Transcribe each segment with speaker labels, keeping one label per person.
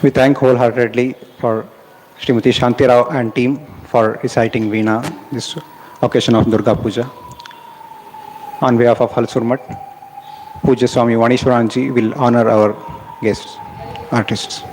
Speaker 1: We thank wholeheartedly for Srimati Shanti Rao and team for reciting Veena this occasion of Durga Puja. On behalf of Halasuru Math, Puja Swami Vanishwaranji will honor our guests, artists.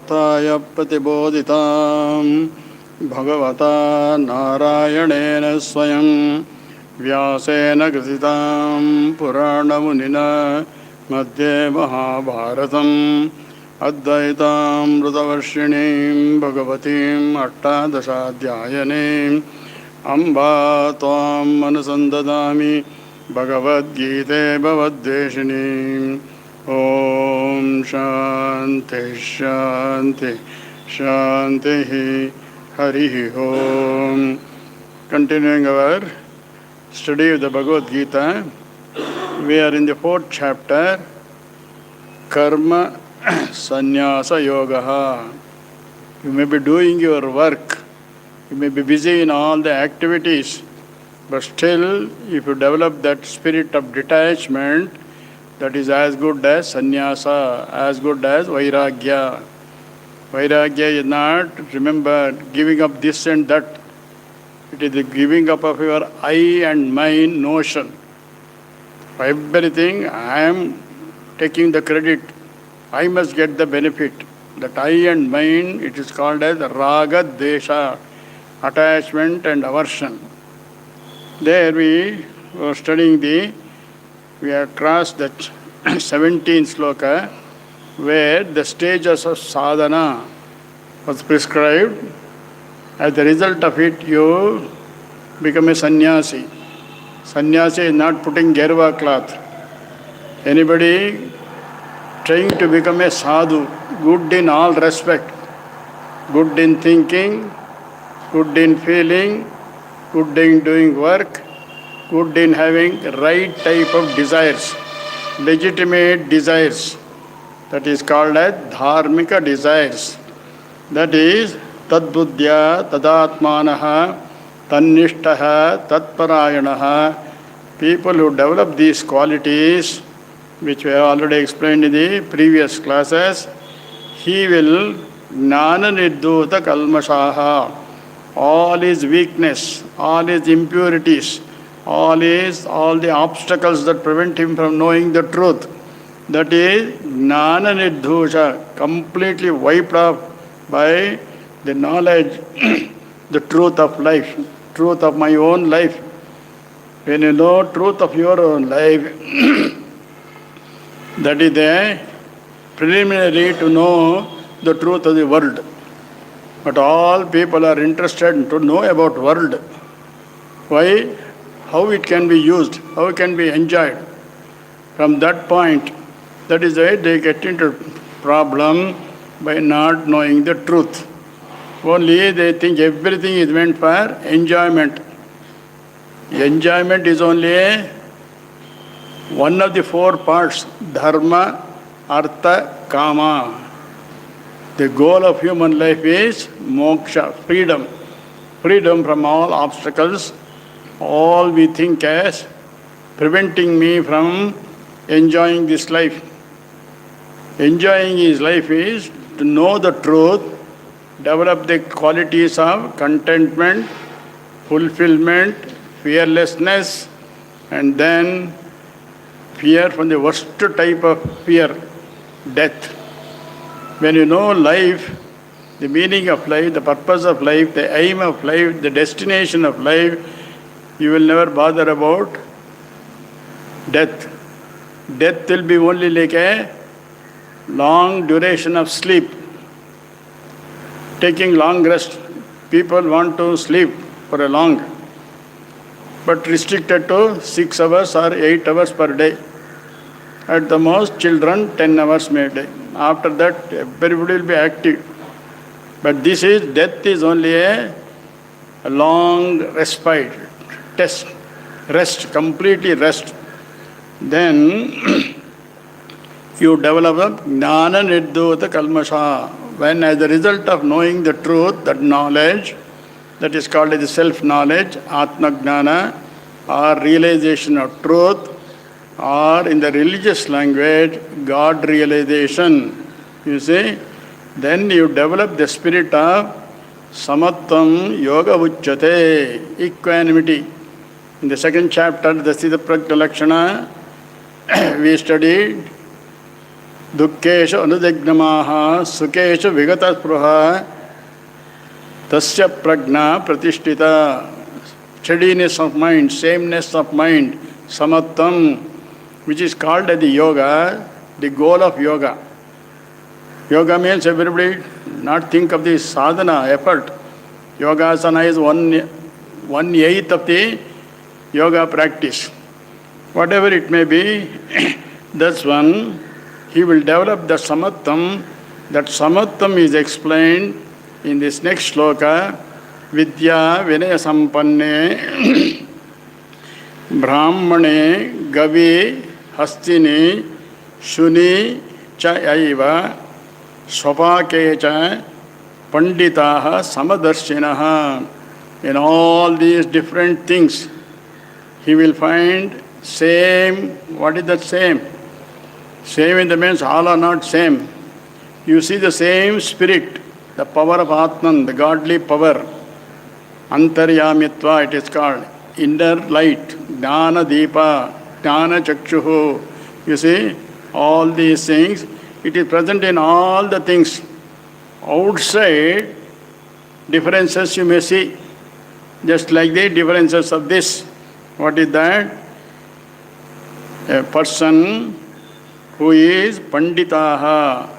Speaker 2: पार्थाय प्रतिबोधितां भगवता नारायणेन स्वयं व्यासेन ग्रथितां पुराणमुनिना मध्ये महाभारतम् अद्वैतामृतवर्षिणीं भगवतीम् अष्टादशाध्यायिनीम् अम्बा त्वाम् अनुसन्ददामि भगवद्गीते भवद्वेषिणीम् ॐ शान्ति शान्ति शान्तिः हरिः ॐ. Continuing our study of the Bhagavad Gita, we are in the 4th chapter, Karma Sannyasa Yoga. You may be doing your work, you may be busy in all the activities, but still, if you develop that spirit of detachment, that is as good as sannyasa, as good as vairagya. Vairagya is not, remember, giving up this and that. It is the giving up of your I and mine notion. For everything, I am taking the credit. I must get the benefit. That I and mine, it is called as raga, desha, attachment and aversion. There we were studying we have crossed that 17th sloka, where the stages of sadhana was prescribed. As the result of it, you become a sannyasi. Sannyasi is not putting gerva cloth. Anybody trying to become a sadhu, good in all respect, good in thinking, good in feeling, good in doing work, good in having right type of desires, legitimate desires. That is called as dharmika desires. That is tadbuddhya, tadatmanaha, tannishtaha, tatparayanaha. People who develop these qualities, which we have already explained in the previous classes, he will jnana nirdhuta kalmashaha. All his weakness, all his impurities, all the obstacles that prevent him from knowing the truth, that is jnana nirdhusha, completely wiped off by the knowledge, the truth of life, truth of my own life. When you know truth of your own life, that is the preliminary to know the truth of the world. But all people are interested to know about world. Why? How it can be used, how it can be enjoyed. From that point, that is why they get into problem by not knowing the truth. Only they think everything is meant for enjoyment. Enjoyment is only one of the 4 parts, dharma, artha, kama. The goal of human life is moksha, freedom. Freedom from all obstacles, all we think as preventing me from enjoying this life. Enjoying his life is to know the truth, develop the qualities of contentment, fulfillment, fearlessness, and then fear from the worst type of fear, death. When you know life, the meaning of life, the purpose of life, the aim of life, the destination of life, you will never bother about death. Death will be only like a long duration of sleep. Taking long rest. People want to sleep for a long, but restricted to 6 hours or 8 hours per day. At the most, children 10 hours per day. After that, everybody will be active. But this is, death is only a long respite, test, rest, completely rest. Then you develop a jnana nirdhuta kalmasha. When as a result of knowing the truth, that knowledge, that is called as self-knowledge, atma jnana, or realization of truth, or in the religious language, God realization, you see, then you develop the spirit of samatvam yoga uchyate, equanimity. In the 2nd chapter, the Siddha Prajna Lakshana, we studied दुःखेषु अनुदिग्नमाः सुखेषु विगतस्पृहा tasya prajna pratishthita, steadiness of mind, sameness of mind, samattam, which is called as the yoga, the goal of yoga. Yoga means everybody not think of the sadhana, effort. Yogasana is 1/8 of the yoga practice. Whatever it may be, that's one. He will develop the samattam. That samattam is explained in this next sloka. Vidya vinaya sampanne brahmane gavi hastini shuni cha aiva swapake cha panditaha samadarshinaha. In all these different things, he will find same. What is that same? Same in the means all are not same. You see the same spirit, the power of Atman, the godly power. Antaryamitva it is called. Inner light, Jnana Deepa, Jnana Chakshuhu. You see, all these things, it is present in all the things. Outside, differences you may see, just like the differences of this. What is that? A person who is Panditaha,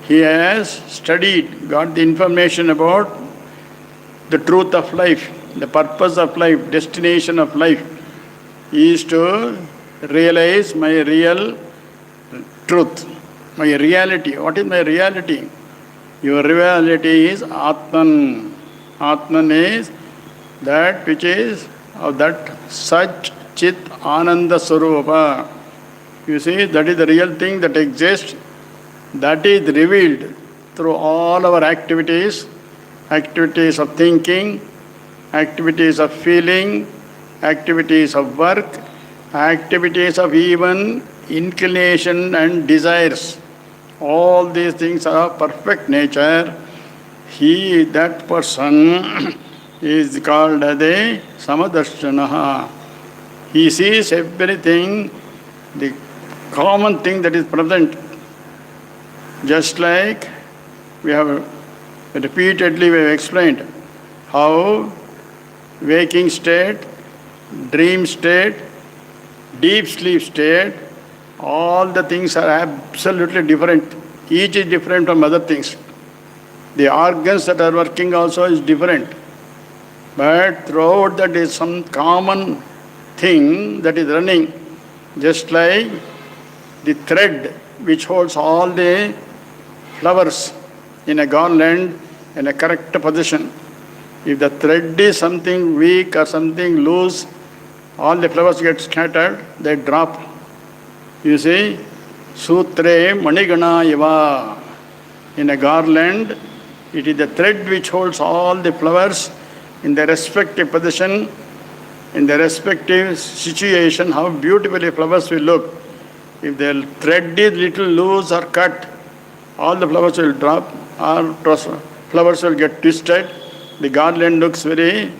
Speaker 2: he has studied, got the information about the truth of life, the purpose of life, destination of life, is to realize my real truth, my reality. What is my reality? Your reality is Atman. Atman is that which is of that Sach Chit Ananda Sarupa. You see, that is the real thing that exists. That is revealed through all our activities, activities of thinking, activities of feeling, activities of work, activities of even inclination and desires. All these things are perfect nature. He, that person, is called as a Samadarshanaha. He sees everything, the common thing that is present. Just like we have repeatedly we have explained how waking state, dream state, deep sleep state, all the things are absolutely different. Each is different from other things. The organs that are working also is different. But throughout that is some common thing that is running, just like the thread which holds all the flowers in a garland in a correct position. If the thread is something weak or something loose, all the flowers get scattered, they drop. You see, Sutre Manigana Iva. In a garland, it is the thread which holds all the flowers in their respective position, in their respective situation, how beautifully flowers will look. If the thread is little loose or cut, all the flowers will drop, or flowers will get twisted. The garland looks very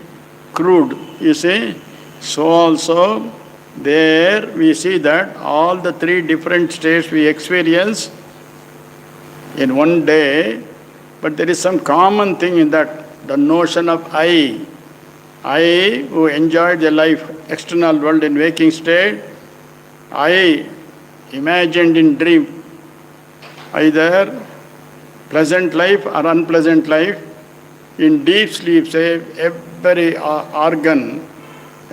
Speaker 2: crude, you see. So also, there we see that all the three different states we experience in one day, but there is some common thing in that, the notion of I. I who enjoyed the life, external world in waking state, I imagined in dream, either pleasant life or unpleasant life. In deep sleep, say, every organ,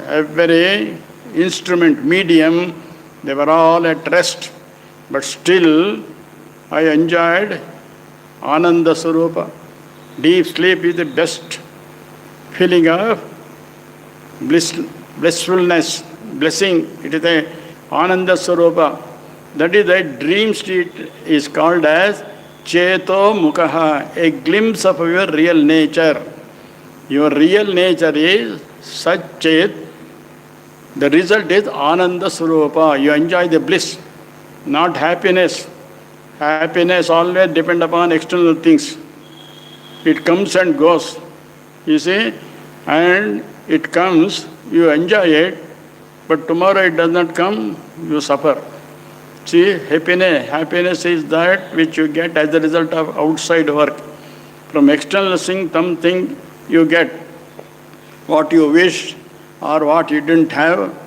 Speaker 2: every instrument, medium, they were all at rest. But still, I enjoyed Ananda Sarupa. Deep sleep is the best feeling of blissfulness, blessing. It is a Ananda Sarupa. That is the dream state is called as Cheto Mukhaha, a glimpse of your real nature. Your real nature is Satchet. The result is Ananda Sarupa. You enjoy the bliss, not happiness. Happiness always depends upon external things. It comes and goes, you see, and it comes, you enjoy it, but tomorrow it does not come, you suffer. See, happiness is that which you get as a result of outside work. From external thing, something you get what you wish or what you didn't have.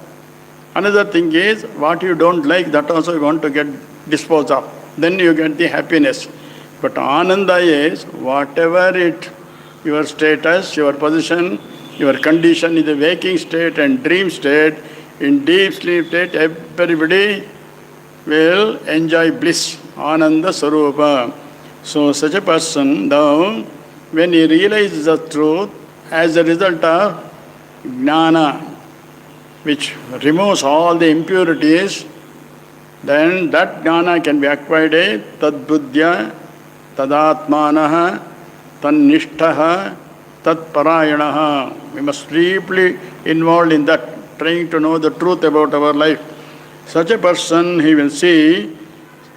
Speaker 2: Another thing is what you don't like, that also you want to get disposed of. Then you get the happiness. But Ananda is whatever it, your status, your position, your condition in the waking state and dream state, in deep sleep state, everybody will enjoy bliss, Ananda Sarupa. So such a person, though, when he realizes the truth as a result of jnana, which removes all the impurities, then that jnana can be acquired tad-buddhya, tadatmanaha, tannishtaha, tat-parayanaha. We must deeply involved in that, trying to know the truth about our life. Such a person, he will see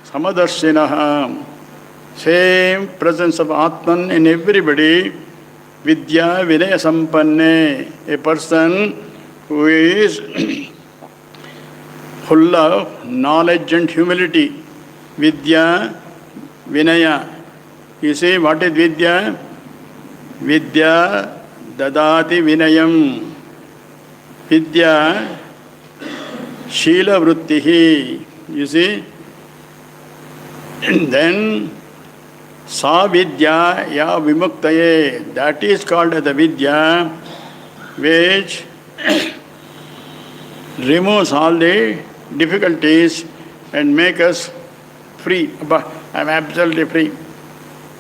Speaker 2: samadarshinaha, same presence of Atman in everybody, vidya vinaya sampanne, a person who is full of knowledge and humility. Vidya, Vinaya. You see, what is Vidya? Vidya dadati Vinayam. Vidya Shila Vrittihi. You see? And then Sa Vidya Ya Vimuktaye. That is called as the Vidya which removes all the difficulties and make us free. But I am absolutely free.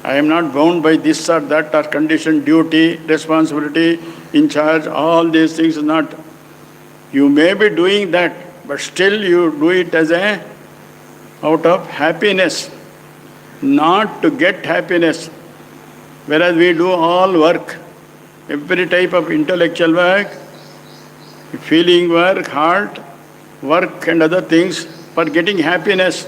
Speaker 2: I am not bound by this or that or condition, duty, responsibility, in charge. All these things is not. You may be doing that, but still you do it as a out of happiness, not to get happiness. Whereas we do all work, every type of intellectual work, feeling work, heart work and other things for getting happiness.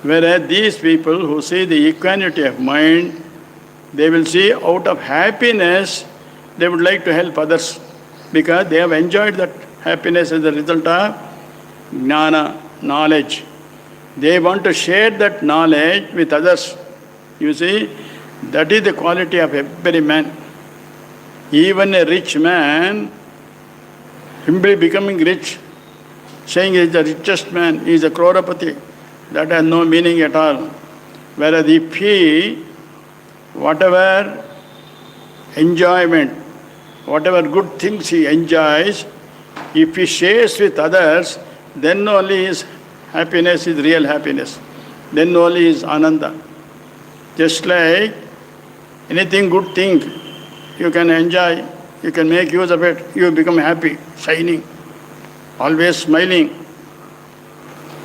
Speaker 2: Whereas these people who see the equanimity of mind, they will see out of happiness, they would like to help others because they have enjoyed that happiness as a result of jnana, knowledge. They want to share that knowledge with others. You see, that is the quality of every man. Even a rich man, simply becoming rich, saying he is the richest man, he is a crorepati, that has no meaning at all. Whereas if he, whatever enjoyment, whatever good things he enjoys, if he shares with others, then only his happiness is real happiness. Then only is ananda. Just like anything good thing you can enjoy, you can make use of it, you become happy, shining, always smiling.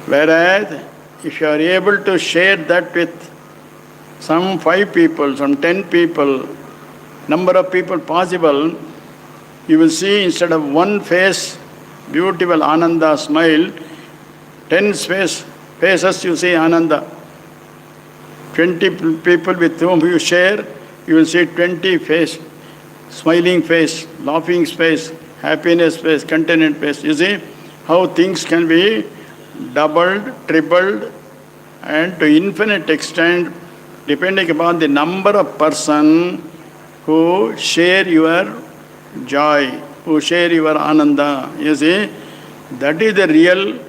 Speaker 2: Whereas if you are able to share that with some 5 people, some 10 people, number of people possible, you will see instead of one face, beautiful Ananda smile, 10 faces you see Ananda. 20 people with whom you share, you will see 20 face, smiling face, laughing face, happiness face, contented face. You see how things can be doubled, tripled, and to infinite extent, depending upon the number of persons who share your joy, who share your ananda. You see, that is the real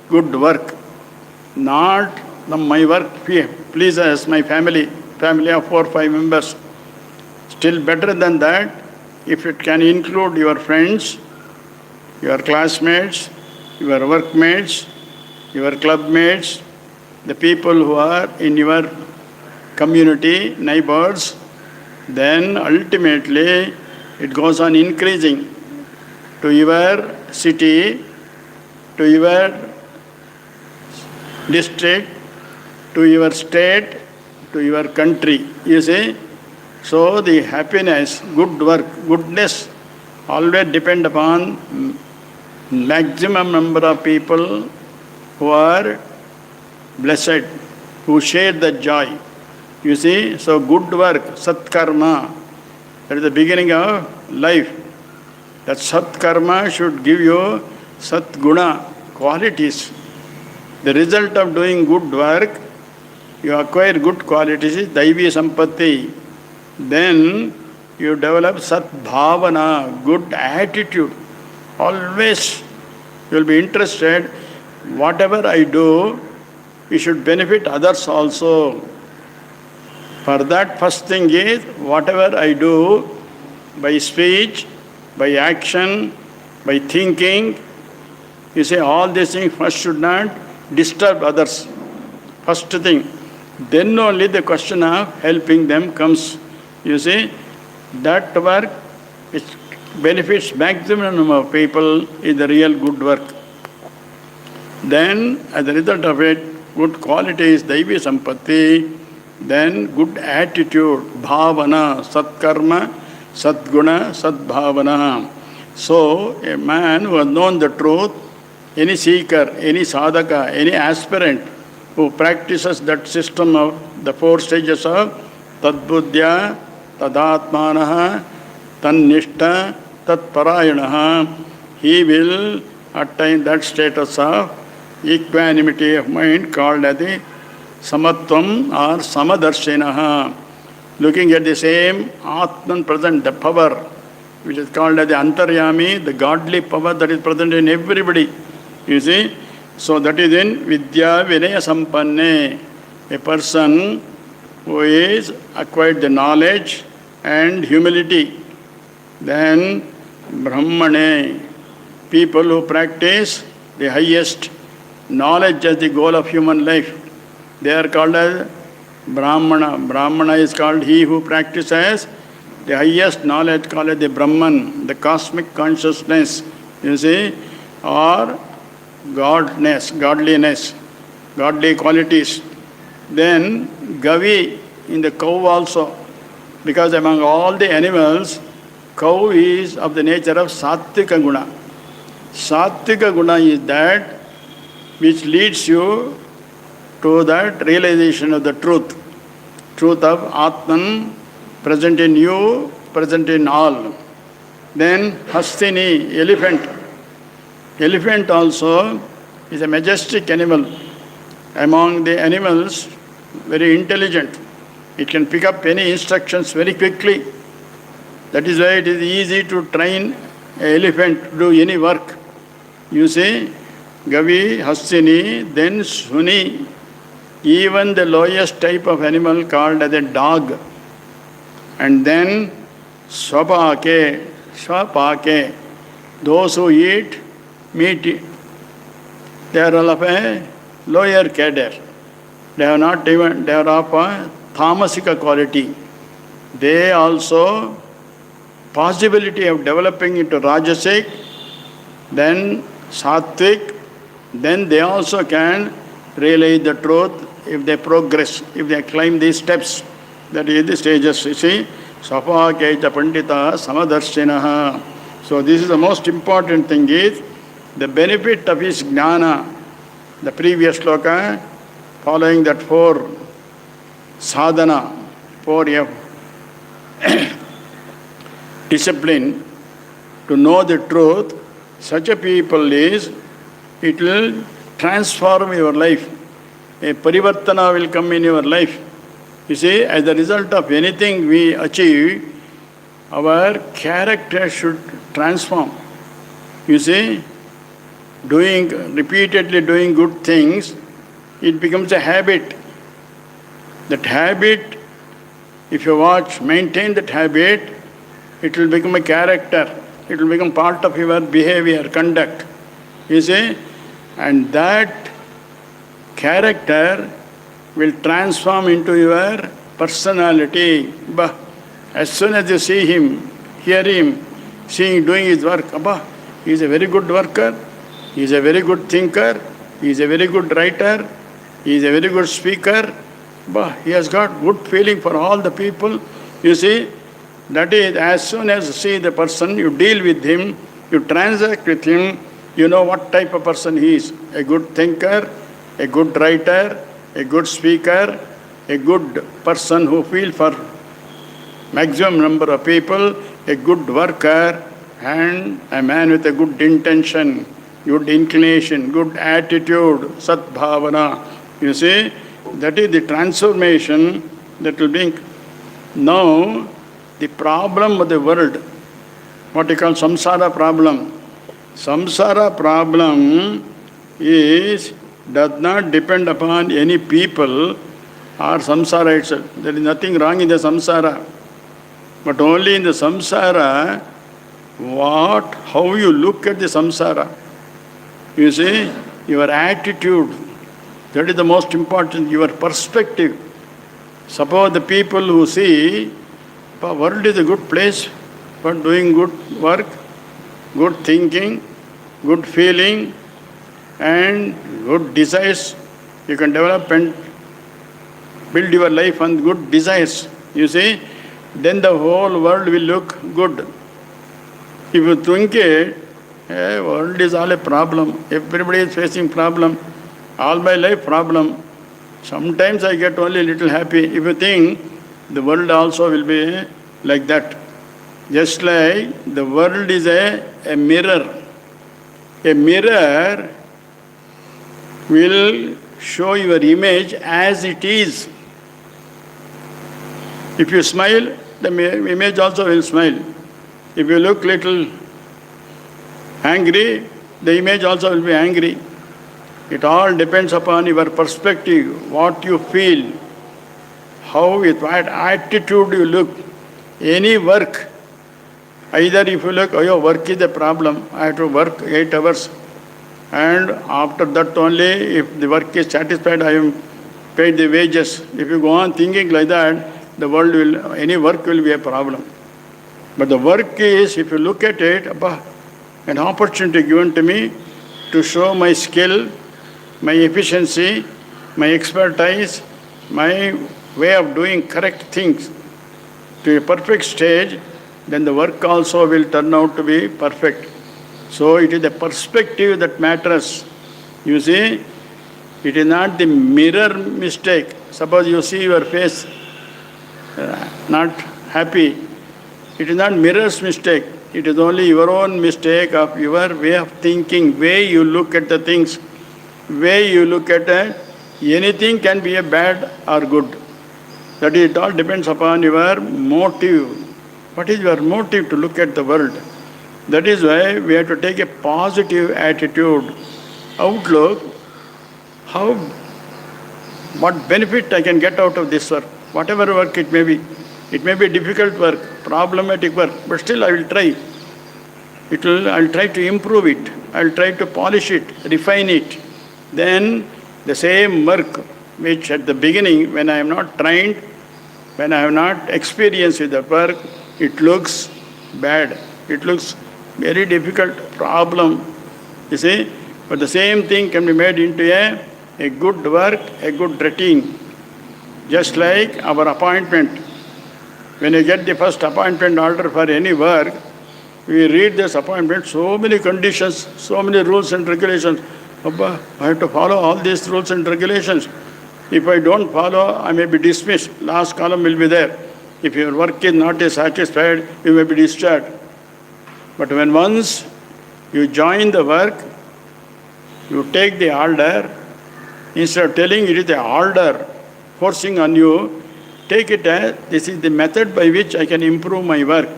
Speaker 2: good work. Not my work pleases my family of 4 or 5 members. Still better than that, if it can include your friends, your classmates, your workmates, your clubmates, the people who are in your community, neighbors, then ultimately it goes on increasing to your city, to your district, to your state, to your country. You see? So the happiness, good work, goodness always depend upon maximum number of people who are blessed, who share the joy. You see, so good work, satkarma, that is the beginning of life. That satkarma should give you satguna, qualities. The result of doing good work, you acquire good qualities, Daivi Sampatti. Then you develop Sat Bhavana, good attitude. Always you will be interested, whatever I do, it should benefit others also. For that, first thing is, whatever I do, by speech, by action, by thinking, you say all these things first should not disturb others. First thing. Then only the question of helping them comes. You see, that work which benefits maximum number of people is the real good work. Then, as a result of it, good qualities, Daivi Sampatti, then good attitude, Bhavana, Satkarma, Satguna, Satbhavana. So, a man who has known the truth, any seeker, any sadhaka, any aspirant who practices that system of the 4 stages of Tadbuddhya, Tadatmanaha, Tannishta, Tatparayanaha, he will attain that status of equanimity of mind called as the Samatvam or Samadarshinaha. Looking at the same Atman present, the power, which is called as the Antaryami, the godly power that is present in everybody. You see? So that is in Vidya Vinaya Sampanne, a person who is acquired the knowledge and humility. Then Brahmane, people who practice the highest knowledge as the goal of human life. They are called as Brahmana. Brahmana is called he who practices the highest knowledge, called as the Brahman, the cosmic consciousness, you see, or godliness, godly qualities. Then Gavi in the cow also, because among all the animals, cow is of the nature of Sattvika Guna. Sattvika Guna is that which leads you to that realization of the truth of Atman, present in you, present in all. Then Hastini, elephant. Elephant also is a majestic animal. Among the animals, very intelligent. It can pick up any instructions very quickly. That is why it is easy to train an elephant to do any work. You see, Gavi, Hastini, then Suni, even the lowest type of animal called as a dog. And then Swapake, those who eat meat, they are all of a lower cadre. They are of a tamasika quality. They also possibility of developing into Rajasic, then Sattvic, then they also can realize the truth if they progress, if they climb these steps. That is the stages, you see. Sapakecha Pandita Samadarshinaha. So this is the most important thing is the benefit of his jnana. The previous sloka, following that 4 sadhana, 4 discipline, to know the truth, such a people is, it will transform your life. A parivartana will come in your life. You see, as a result of anything we achieve, our character should transform. You see, repeatedly doing good things, it becomes a habit. That habit, if you maintain that habit, it will become a character. It will become part of your behavior, conduct. You see, and that character will transform into your personality. As soon as you see him, hear him, doing his work, he is a very good worker, he is a very good thinker, he is a very good writer, he is a very good speaker, he has got good feeling for all the people. You see, that is, as soon as you see the person, you deal with him, you transact with him, you know what type of person he is. A good thinker, a good writer, a good speaker, a good person who feels for maximum number of people, a good worker, and a man with a good intention. good inclination, good attitude, sat bhavana. You see, that is the transformation that will bring. Now, the problem of the world, what you call samsara problem. Samsara problem does not depend upon any people or samsara itself. There is nothing wrong in the samsara. But only in the samsara, how you look at the samsara. You see, your attitude, that is the most important, your perspective. Suppose the people who see, the world is a good place for doing good work, good thinking, good feeling, and good desires. You can develop and build your life on good desires. You see, then the whole world will look good. If you think world is all a problem, everybody is facing problem, all my life problem. Sometimes I get only a little happy. If you think, the world also will be like that. Just like the world is a mirror. A mirror will show your image as it is. If you smile, the image also will smile. If you look little angry, the image also will be angry. It all depends upon your perspective, what you feel, with what attitude you look. Any work, either if you look, work is a problem, I have to work 8 hours, and after that only, if the work is satisfied, I am paid the wages. If you go on thinking like that, any work will be a problem. But the work is, if you look at it, an opportunity given to me to show my skill, my efficiency, my expertise, my way of doing correct things to a perfect stage, then the work also will turn out to be perfect. So it is the perspective that matters. You see, it is not the mirror mistake. Suppose you see your face not happy. It is not mirror's mistake. It is only your own mistake of your way of thinking, way you look at the things, way you look at anything can be a bad or good. That is, it all depends upon your motive. What is your motive to look at the world? That is why we have to take a positive attitude, outlook, what benefit I can get out of this work, whatever work it may be. It may be difficult work, problematic work, but still I will try. I'll try to improve it. I'll try to polish it, refine it. Then the same work which at the beginning, when I am not trained, when I have not experienced with the work, it looks bad. It looks very difficult problem, you see. But the same thing can be made into a good work, a good routine. Just like our appointment. When you get the first appointment order for any work, we read this appointment, so many conditions, so many rules and regulations. I have to follow all these rules and regulations. If I don't follow, I may be dismissed. Last column will be there. If your work is not satisfied, you may be discharged. But when once you join the work, you take the order, instead of telling it is the order forcing on you, take it as this is the method by which I can improve my work.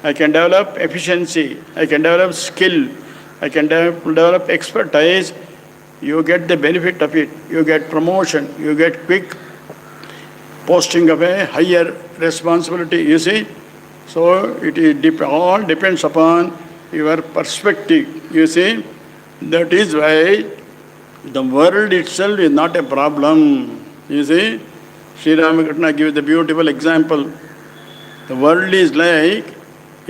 Speaker 2: I can develop efficiency, I can develop skill, I can develop expertise. You get the benefit of it. You get promotion, you get quick posting of a higher responsibility, you see. So it all depends upon your perspective, you see. That is why the world itself is not a problem, you see. Sri Ramakrishna gives the beautiful example. The world is like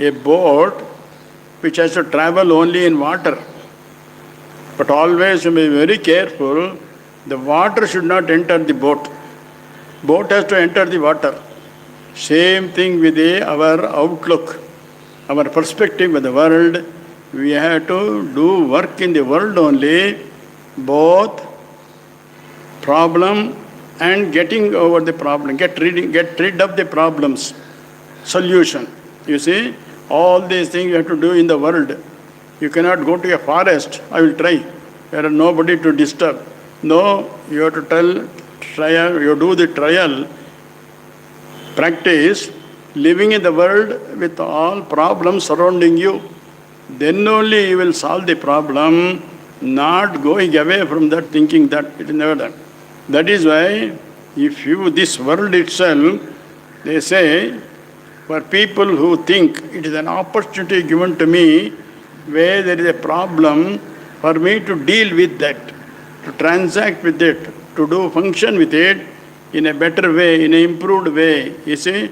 Speaker 2: a boat which has to travel only in water. But always you may be very careful, the water should not enter the boat. Boat has to enter the water. Same thing with our outlook, our perspective of the world. We have to do work in the world only, both problem and getting over the problem, get rid of the problems, solution. You see, all these things you have to do in the world. You cannot go to a forest. I will try. There are nobody to disturb. No, you have to trial. You do the trial, practice, living in the world with all problems surrounding you. Then only you will solve the problem, not going away from that, thinking that it is never done. That is why, if you, this world itself, they say, for people who think it is an opportunity given to me, where there is a problem, for me to deal with that, to transact with it, to do function with it in a better way, in an improved way, you see,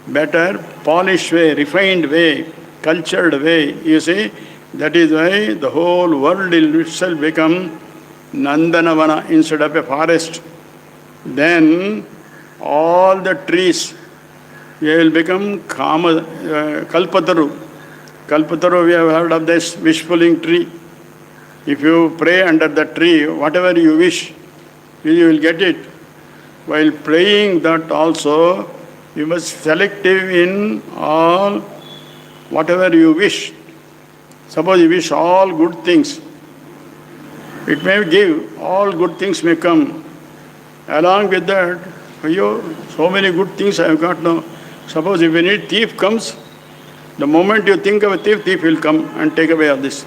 Speaker 2: better, polished way, refined way, cultured way, you see. That is why the whole world will itself become Nandanavana instead of a forest. Then all the trees, they will become Kalpataru. Kalpataru, we have heard of this wish-fulfilling tree. If you pray under the tree, whatever you wish, you will get it. While praying that also, you must selective in all, whatever you wish. Suppose you wish all good things. It may give, all good things may come. Along with that, so many good things I have got now. Suppose if any thief comes, the moment you think of a thief, thief will come and take away all this.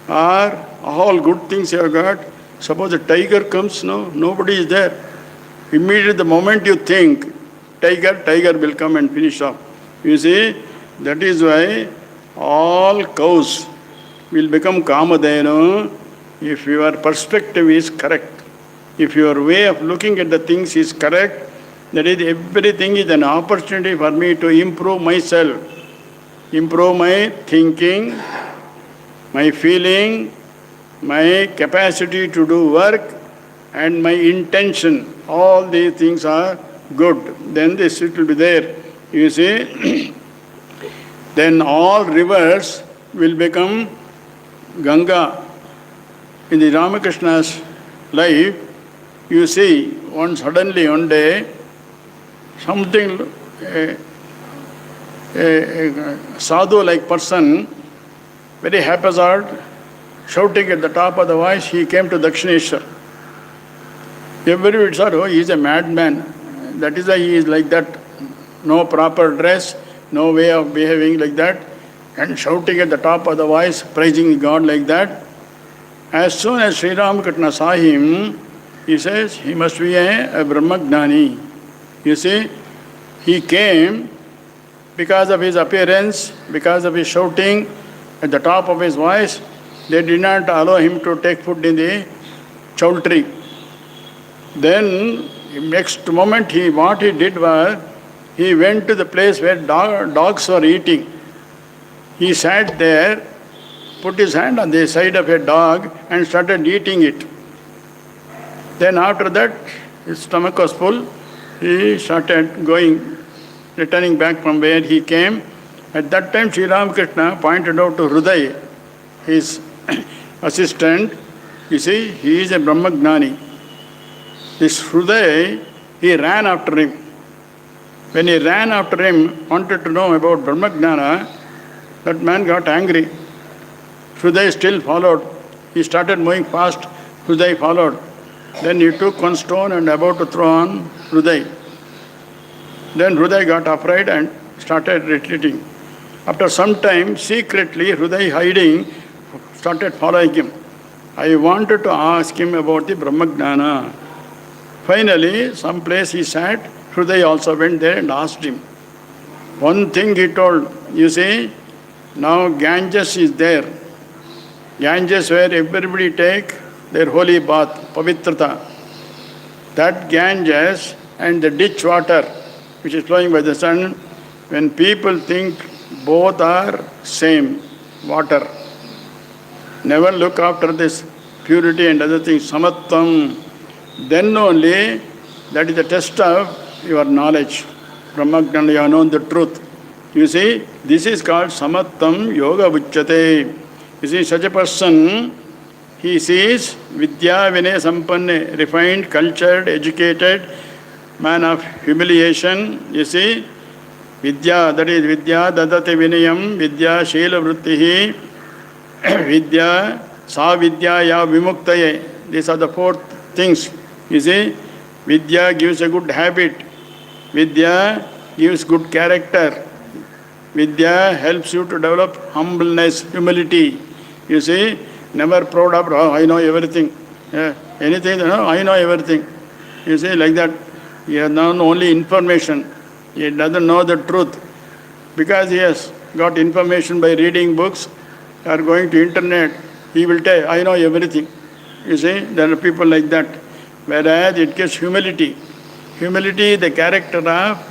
Speaker 2: Or all good things you have got. Suppose a tiger comes, no, nobody is there. Immediately the moment you think, tiger will come and finish off. You see, that is why all cows will become Kamadhenu if your perspective is correct. If your way of looking at the things is correct, that is, everything is an opportunity for me to improve myself, improve my thinking, my feeling, my capacity to do work, and my intention. All these things are good. Then this it will be there. You see, then all rivers will become Ganga. In the Ramakrishna's life, you see, suddenly one day, something, a sadhu-like person, very haphazard, shouting at the top of the voice, he came to Dakshineshwar. Everybody said, oh, he is a madman. That is why he is like that. No proper dress, no way of behaving like that, and shouting at the top of the voice, praising God like that. As soon as Sri Ramakrishna saw him, he says, he must be a Brahmagnani. You see, he came because of his appearance, because of his shouting at the top of his voice. They did not allow him to take food in the choultry. Then, next moment, what he did was, he went to the place where dogs were eating. He sat there, put his hand on the side of a dog and started eating it. Then after that, his stomach was full. He started returning back from where he came. At that time, Sri Ramakrishna pointed out to Hruday, his assistant. You see, he is a Brahmagnani. This Hruday, he ran after him. When he ran after him, wanted to know about Brahmagnana, that man got angry. Hruday still followed. He started moving fast. Hruday followed. Then he took one stone and about to throw on Hruday. Then Hruday got afraid and started retreating. After some time, secretly, Hruday hiding, started following him. I wanted to ask him about the Brahmagnana. Finally, some place he sat, Hruday also went there and asked him. One thing he told, you see, now Ganges is there. Ganges where everybody take their holy bath, pavitrata. That Ganges and the ditch water, which is flowing by the sun, when people think both are same water, never look after this purity and other things, samatvam, then only that is the test of your knowledge. Brahmagnana, you have known the truth. You see, this is called samattam yoga uchyate. You see, such a person, he sees vidya vinaya sampanne, refined, cultured, educated, man of humiliation. You see, vidya, that is vidya dadate vinayam, vidya shila vrittihi, Vidya, Sa Vidya Ya Vimuktaye. These are the four things. You see, Vidya gives a good habit. Vidya gives good character. Vidya helps you to develop humbleness, humility. You see, never proud of, oh, I know everything. Anything, I know everything. You see, like that. He has known only information. He doesn't know the truth. Because he has got information by reading books or going to internet, he will tell, I know everything. You see, there are people like that. Whereas it gives humility. Humility is the character of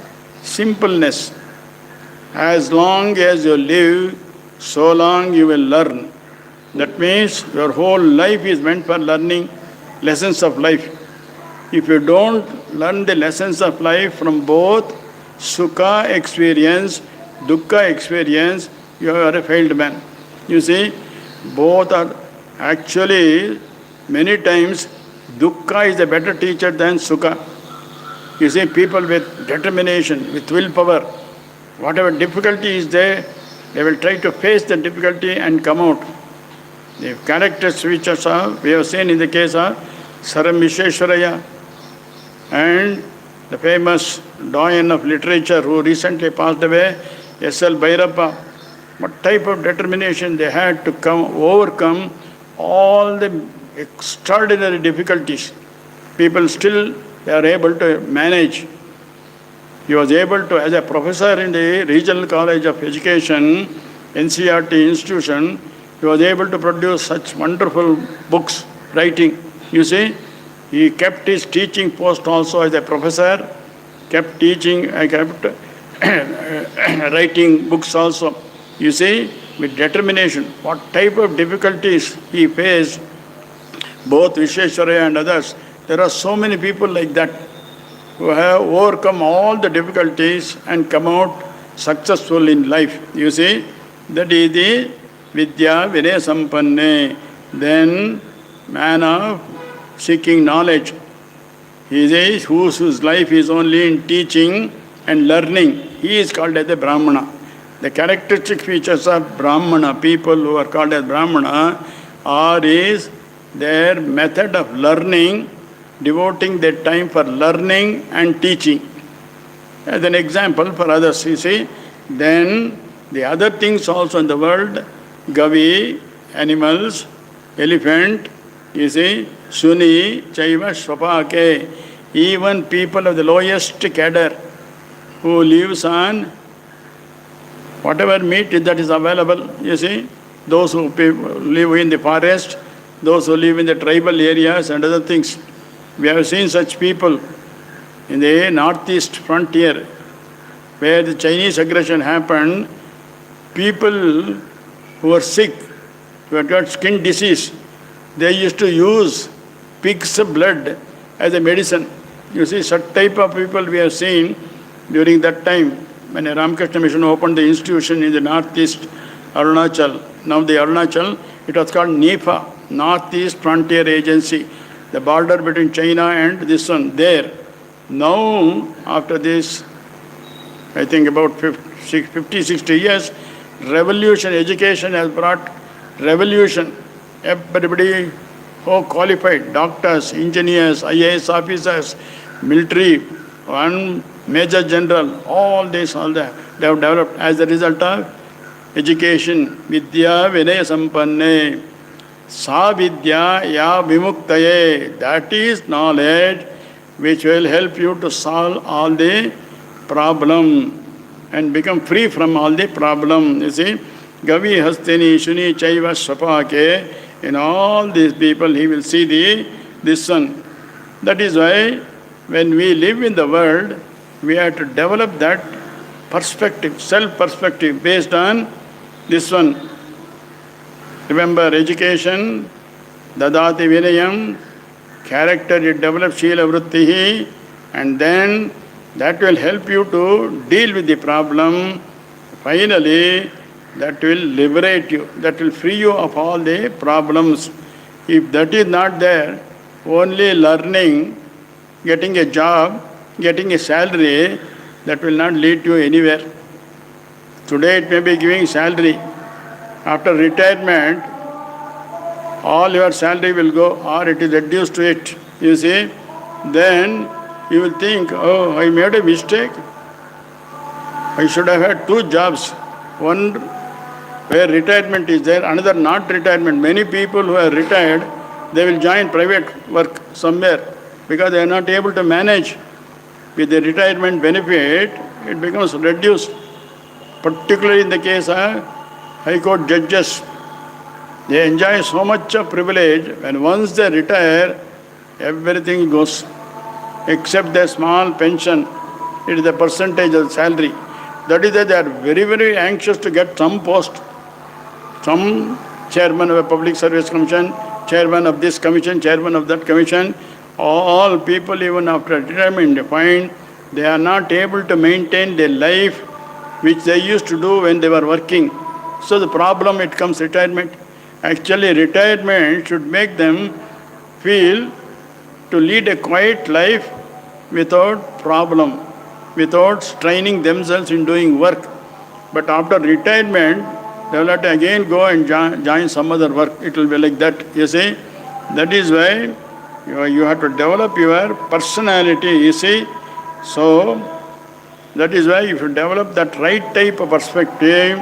Speaker 2: simpleness. As long as you live, so long you will learn. That means your whole life is meant for learning lessons of life. If you don't learn the lessons of life from both Sukha experience, Dukkha experience, you are a failed man. You see, both are actually, many times, Dukkha is a better teacher than Sukha. You see, people with determination, with willpower, whatever difficulty is there, they will try to face the difficulty and come out. The characters which we have seen in the case of Saram Visheshwaraya and the famous doyen of literature who recently passed away, S.L. Bhairappa, what type of determination they had to overcome all the extraordinary difficulties. People still, they are able to manage. He was able to, as a professor in the Regional College of Education, NCERT institution, he was able to produce such wonderful books, writing. You see, he kept his teaching post also as a professor, kept teaching, kept writing books also. You see, with determination, what type of difficulties he faced, both Visheshwaraya and others. There are so many people like that who have overcome all the difficulties and come out successful in life. You see, that is the Vidya Vinaya Sampanne. Then, man of seeking knowledge. He is whose life is only in teaching and learning. He is called as a Brahmana. The characteristic features of Brahmana, people who are called as Brahmana, is their method of learning, devoting their time for learning and teaching. As an example for others, you see. Then the other things also in the world, Gavi, animals, elephant, you see, Suni, Chaiva, Swapake, even people of the lowest cadre who lives on whatever meat that is available, you see, those who live in the forest, those who live in the tribal areas and other things. We have seen such people in the northeast frontier where the Chinese aggression happened. People who were sick, who had got skin disease, they used to use pig's blood as a medicine. You see, such type of people we have seen during that time when the Ramakrishna Mission opened the institution in the northeast Arunachal. Now the Arunachal, it was called NEFA, Northeast Frontier Agency, the border between China and this one there. Now, after this, I think about 50, 60 years, revolution, education has brought revolution. Everybody qualified, doctors, engineers, IAS officers, military, one major general, all this, all that, they have developed as a result of education. Vidya Vinaya Sampanne, Sa Vidya Ya Vimuktaye, that is knowledge which will help you to solve all the problem and become free from all the problem. You see, Gavi, Hastini, Shuni, Chaiva, Swapake, in all these people he will see this one. That is why when we live in the world, we have to develop that perspective, self-perspective based on this one. Remember, education, dadati vinayam, character, it develops shila vrittihi, and then that will help you to deal with the problem. Finally, that will liberate you, that will free you of all the problems. If that is not there, only learning, getting a job, getting a salary, that will not lead you anywhere. Today it may be giving salary. After retirement, all your salary will go, or it is reduced to it, you see, then you will think, oh, I made a mistake. I should have had two jobs. One where retirement is there, another not retirement. Many people who are retired, they will join private work somewhere because they are not able to manage. With the retirement benefit, it becomes reduced. Particularly in the case of High Court judges, they enjoy so much of privilege, and once they retire, everything goes, except their small pension. It is a percentage of salary. That is why they are very, very anxious to get some post, some chairman of a public service commission, chairman of this commission, chairman of that commission. All people, even after retirement, find they are not able to maintain their life which they used to do when they were working. So the problem, it comes retirement. Actually, retirement should make them feel to lead a quiet life without problem, without straining themselves in doing work. But after retirement, they will have to again go and join some other work. It will be like that, you see. That is why you have to develop your personality, you see. So, that is why if you develop that right type of perspective,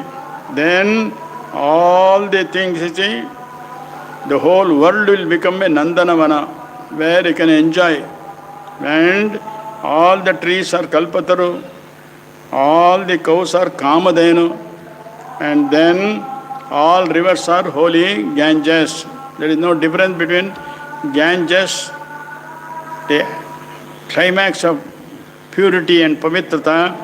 Speaker 2: then all the things, you see, the whole world will become a Nandanavana, where you can enjoy. And all the trees are Kalpataru, all the cows are Kamadhenu, and then all rivers are holy Ganges. There is no difference between Ganges, the climax of purity and pavitrata,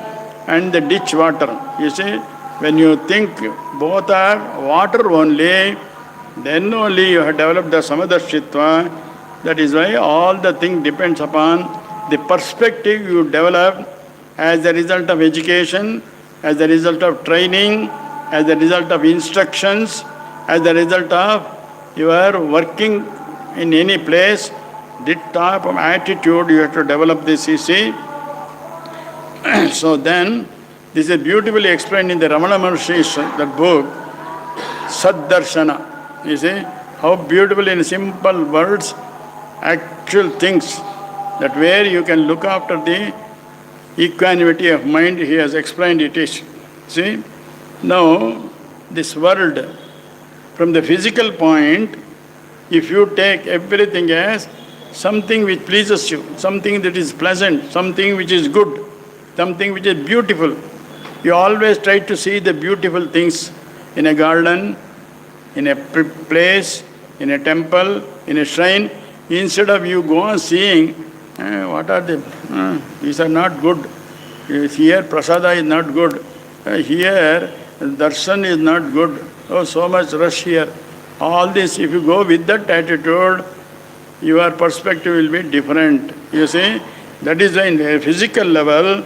Speaker 2: and the ditch water. You see, when you think both are water only, then only you have developed the Samadarshitva. That is why all the thing depends upon the perspective you develop as a result of education, as a result of training, as a result of instructions, as a result of your working in any place. This type of attitude you have to develop this, you see. So then, this is beautifully explained in the Ramana Maharshi's that book, Saddarshana. You see, how beautiful in simple words, actual things, that where you can look after the equanimity of mind, he has explained it is. See, now this world, from the physical point, if you take everything as something which pleases you, something that is pleasant, something which is good, something which is beautiful, you always try to see the beautiful things in a garden, in a place, in a temple, in a shrine, instead of you go on seeing, what are they? These are not good. Here prasada is not good. Here darshan is not good. Oh, so much rush here. All this, if you go with that attitude, your perspective will be different. You see, that is why in a physical level,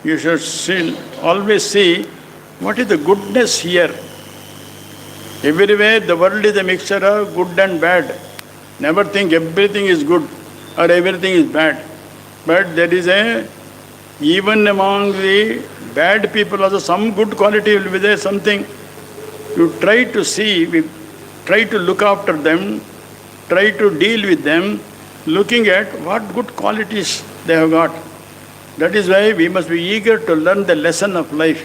Speaker 2: you should always see what is the goodness here. Everywhere the world is a mixture of good and bad. Never think everything is good or everything is bad. But there is even among the bad people also some good quality will be there, something. You try to see, try to look after them, try to deal with them, looking at what good qualities they have got. That is why we must be eager to learn the lesson of life.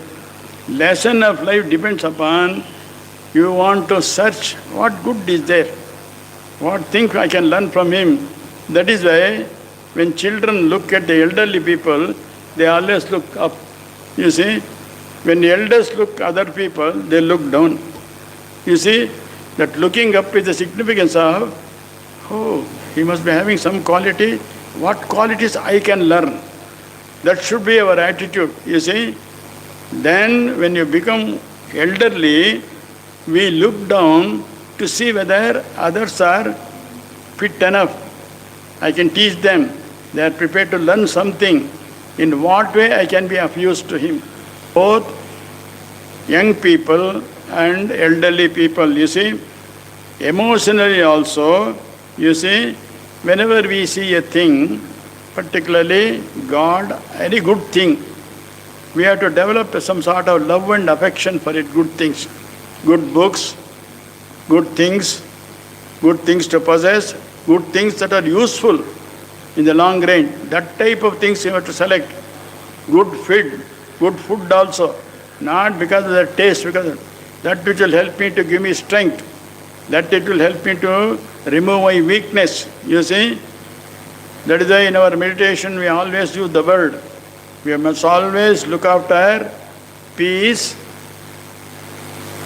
Speaker 2: Lesson of life depends upon you want to search what good is there, what thing I can learn from him. That is why when children look at the elderly people, they always look up. You see, when the elders look other people, they look down. You see, that looking up is the significance of, oh, he must be having some quality. What qualities I can learn? That should be our attitude, you see. Then when you become elderly, we look down to see whether others are fit enough. I can teach them. They are prepared to learn something. In what way I can be of use to him? Both young people and elderly people, you see. Emotionally also, you see, whenever we see a thing, particularly God, any good thing, we have to develop some sort of love and affection for it, good things. Good books, good things, good things to possess, good things that are useful in the long range. That type of things you have to select. Good food also. Not because of the taste, because of that which will help me to give me strength. That it will help me to remove my weakness. You see? That is why in our meditation we always use the word. We must always look after peace,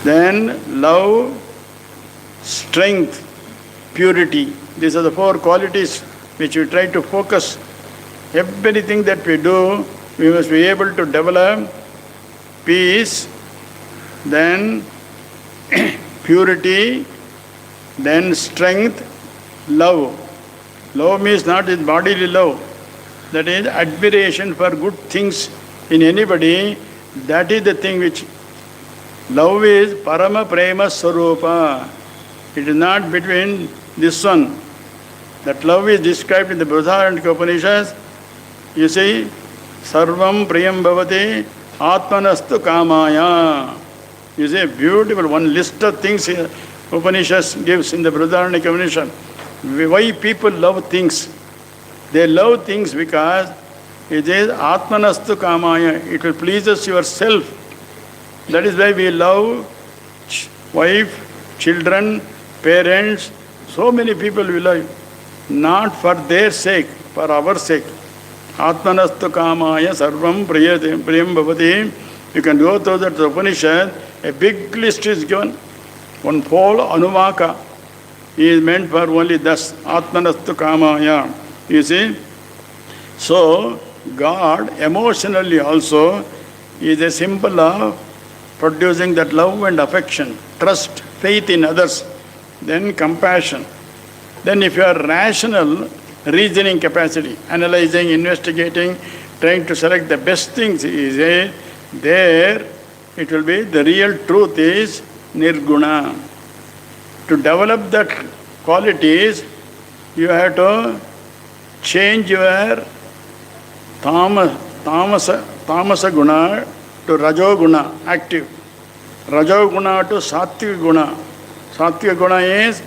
Speaker 2: then love, strength, purity. These are the 4 qualities which we try to focus. Everything that we do, we must be able to develop peace, then purity, then strength, love. Love means not in bodily love. That is admiration for good things in anybody. That is the thing which love is Parama Prema Sarupa. It is not between this one. That love is described in the Brihadaranyaka Upanishads. You see, Sarvam Priyam Bhavati Atmanastu Kamaya. You see, beautiful one list of things Upanishads gives in the Brihadaranyaka Upanishad. Why people love things? They love things because it is Atmanastu Kamaya. It will please us yourself. That is why we love wife, children, parents. So many people we love. Not for their sake, for our sake. Atmanastu Kamaya Sarvam Priyam Bhavati. You can go through that Upanishad. A big list is given. One whole Anuvaka is meant for only thus. Atmanastu Kamaya. You see? So, God emotionally also is a symbol of producing that love and affection, trust, faith in others, then compassion. Then if you are rational, reasoning capacity, analyzing, investigating, trying to select the best things, there it will be the real truth is nirguna. To develop that qualities, you have to change your tamasa guna to rajo guna, active. Rajo guna to sattvic guna. Sattvic guna is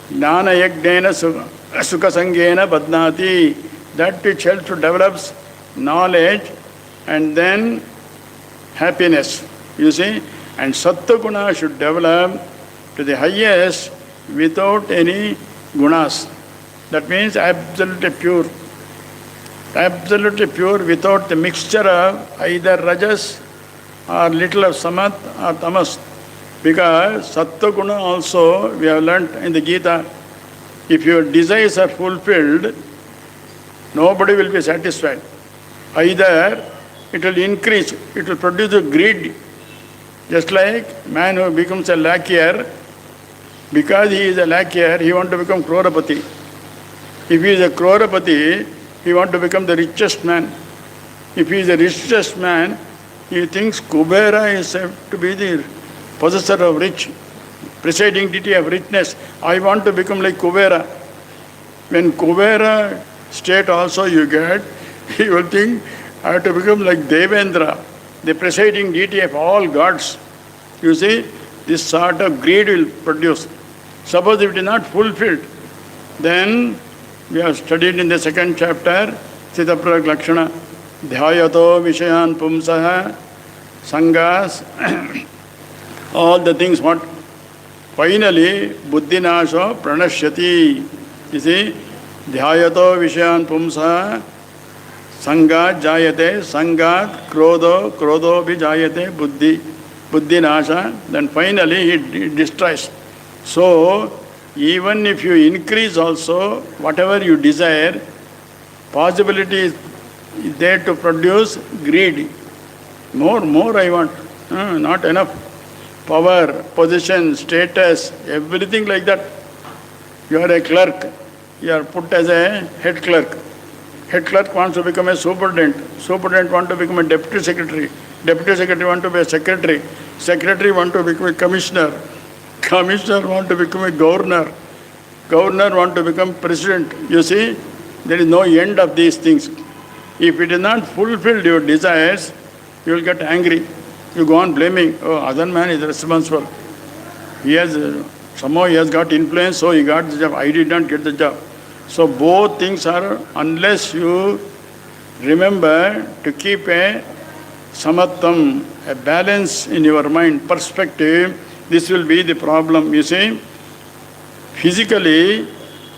Speaker 2: jnana yajnena sukha sangena badnati. That which helps to develop knowledge and then happiness. You see? And sattva guna should develop to the highest without any gunas. That means absolutely pure. Absolutely pure without the mixture of either rajas or little of samat or tamas. Because sattva guna also we have learnt in the Gita, if your desires are fulfilled, nobody will be satisfied. Either it will increase, it will produce a greed. Just like man who becomes a lacquer, because he is a lacquer, he wants to become crorepati. If he is a crorepati, he wants to become the richest man. If he is the richest man, he thinks Kubera is to be the possessor of rich, presiding deity of richness. I want to become like Kubera. When Kubera state also you get, he will think, I have to become like Devendra, the presiding deity of all gods. You see, this sort of greed will produce. Suppose if it is not fulfilled, then we have studied in the 2nd chapter, Sthitaprak Lakshana, Dhyayato Vishayan Pumsaha, Sangas, all the things what finally Buddhinasho Pranashyati. You see, Dhyayato Vishayan Pumsaha, Sangat Jayate, Sangat Krodo, Krodo Vijayate, Buddhinasha, then finally it destroys. So, even if you increase also, whatever you desire, possibility is there to produce greed. More I want. Not enough. Power, position, status, everything like that. You are a clerk. You are put as a head clerk. Head clerk wants to become a superintendent. Superintendent wants to become a deputy secretary. Deputy secretary wants to be a secretary. Secretary wants to become a commissioner. Commissioner wants to become a governor. Governor wants to become president. You see, there is no end of these things. If it is not fulfilled your desires, you will get angry. You go on blaming, oh, other man is responsible. He has Somehow he has got influence, so he got the job. I did not get the job. So both things are, unless you remember to keep a samatvam, a balance in your mind, perspective, this will be the problem. You see, physically,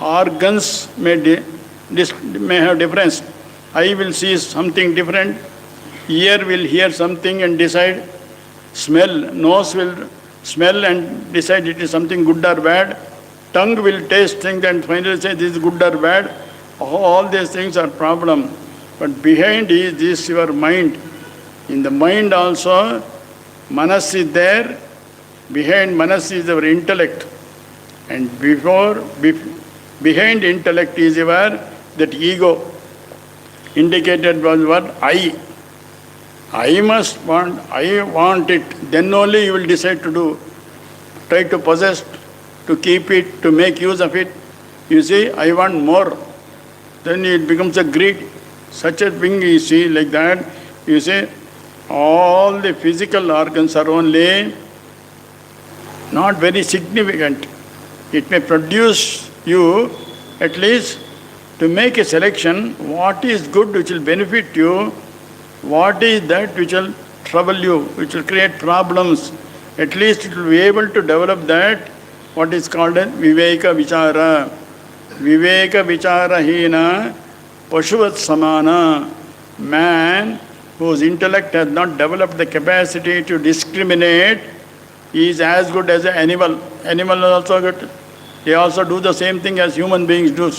Speaker 2: organs may have difference. Eye will see something different, ear will hear something and decide, nose will smell and decide it is something good or bad, tongue will taste things and finally say this is good or bad. All these things are problem. But behind is this your mind. In the mind also, manas is there. Behind manas is our intellect. And behind intellect is that ego. Indicated was what? I. I want it. Then only you will decide to do. Try to possess, to keep it, to make use of it. You see, I want more. Then it becomes a greed. Such a thing you see like that. You see, all the physical organs are only not very significant. It may produce you at least to make a selection, what is good which will benefit you, what is that which will trouble you, which will create problems. At least it will be able to develop that, what is called as viveka vichara. Viveka vichara hina pashuvat samana. Man whose intellect has not developed the capacity to discriminate is as good as an animal. Animal also good. They also do the same thing as human beings do.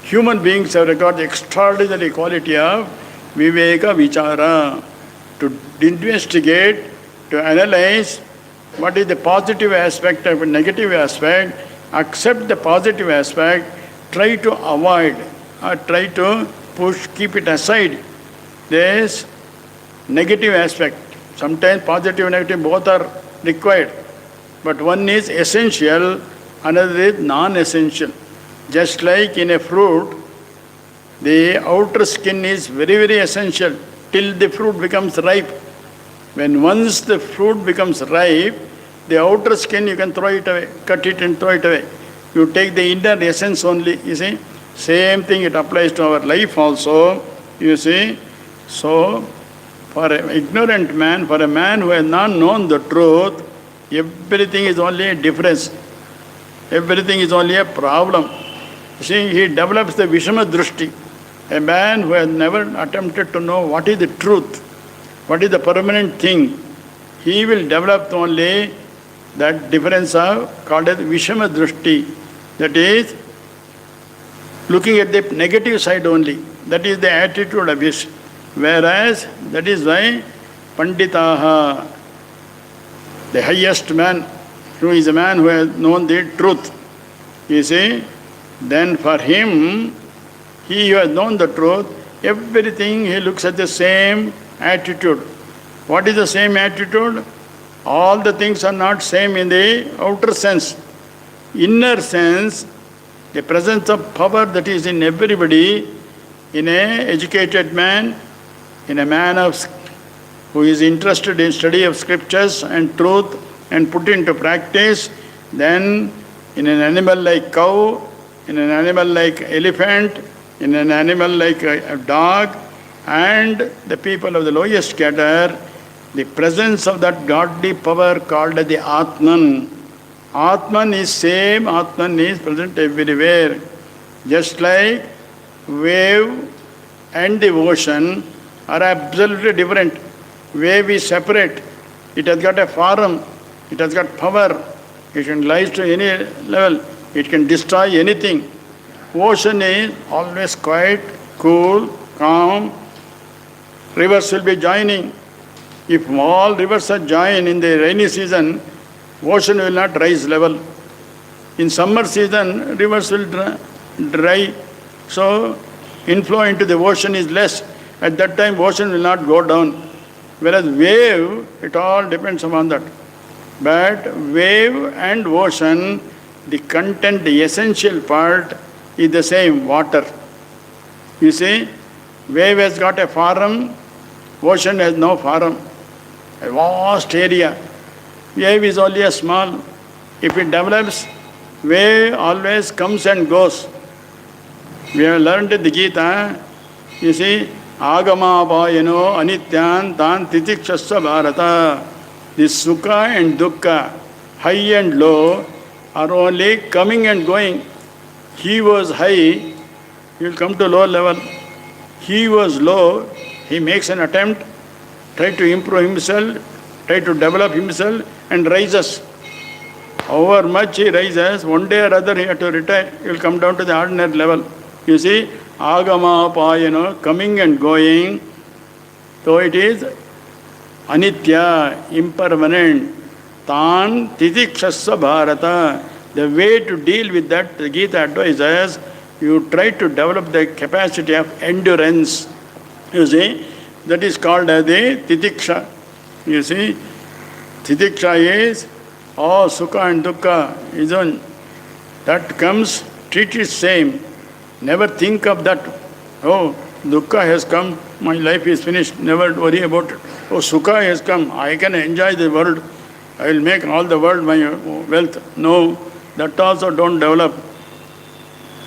Speaker 2: Human beings have got the extraordinary quality of viveka vichara, to investigate, to analyze what is the positive aspect of a negative aspect, accept the positive aspect, try to avoid or try to push, keep it aside. This negative aspect, sometimes positive and negative both are required, but one is essential, another is non-essential. Just like in a fruit, the outer skin is very, very essential till the fruit becomes ripe. When once the fruit becomes ripe, the outer skin you can throw it away, cut it and throw it away. You take the inner essence only, you see. Same thing it applies to our life also, you see. So, for an ignorant man, for a man who has not known the truth, everything is only a difference. Everything is only a problem. See, he develops the Vishama Drushti. A man who has never attempted to know what is the truth, what is the permanent thing, he will develop only that difference of called as Vishama Drushti. That is, looking at the negative side only. That is the attitude of his. Whereas, that is why Panditaha, the highest man, who is a man who has known the truth, you see, then for him, he who has known the truth, everything he looks at the same attitude. What is the same attitude? All the things are not same in the outer sense. Inner sense, the presence of power that is in everybody, in an educated man, in a man who is interested in study of scriptures and truth and put into practice, then in an animal like cow, in an animal like elephant, in an animal like a dog, and the people of the lowest category, the presence of that godly power called the Atman. Atman is same, Atman is present everywhere. Just like wave and the ocean are absolutely different. Wave is separate. It has got a form. It has got power. It can rise to any level. It can destroy anything. Ocean is always quiet, cool, calm. Rivers will be joining. If all rivers are joined in the rainy season, ocean will not rise level. In summer season, rivers will dry. So, inflow into the ocean is less. At that time, ocean will not go down. Whereas wave, it all depends upon that. But wave and ocean, the content, the essential part is the same, water. You see, wave has got a form, ocean has no form. A vast area. Wave is only a small If it develops, way always comes and goes. We have learned in the Gita, you see, Agama Payano Anityan Tan Titikshasya Bharata. This Sukha and Dukkha, high and low, are only coming and going. He was high, he will come to low level. He was low, he makes an attempt, try to improve himself, try to develop himself and rises. However much he rises, one day or other he has to retire, he will come down to the ordinary level. You see, Agama Payano, coming and going, so it is Anitya, impermanent. Tan Titikshasya Bharata. The way to deal with that, the Gita advises, you try to develop the capacity of endurance. You see, that is called as the Titiksha. You see, Titiksha is, Sukha and Dukkha is on. That comes, treat it same. Never think of that. Oh, Dukkha has come, my life is finished. Never worry about it. Oh, Sukha has come, I can enjoy the world. I will make all the world my wealth. No, that also don't develop.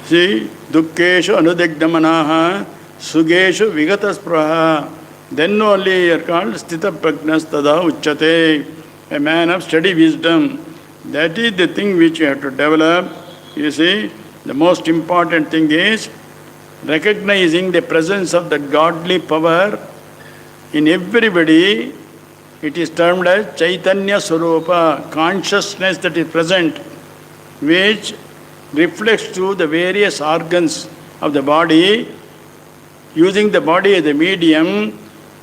Speaker 2: See, Dukkeshu Anudegdamanaha, Sugeshu Vigataspraha. Then only you are called Sthita Prajnas Tada Uchate, a man of steady wisdom. That is the thing which you have to develop. You see, the most important thing is recognizing the presence of the godly power in everybody. It is termed as Chaitanya Swarupa, consciousness that is present, which reflects to the various organs of the body. Using the body as a medium,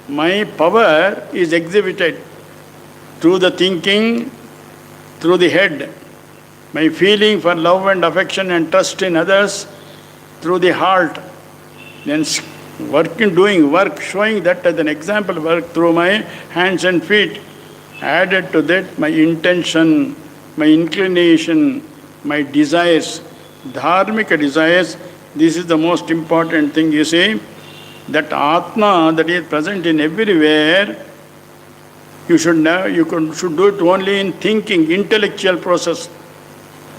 Speaker 2: my power is exhibited through the thinking, through the head. My feeling for love and affection and trust in others through the heart. Then doing work, showing that as an example work through my hands and feet. Added to that my intention, my inclination, my desires, dharmika desires. This is the most important thing, you see. That Atma that is present in everywhere, you should do it only in thinking, intellectual process.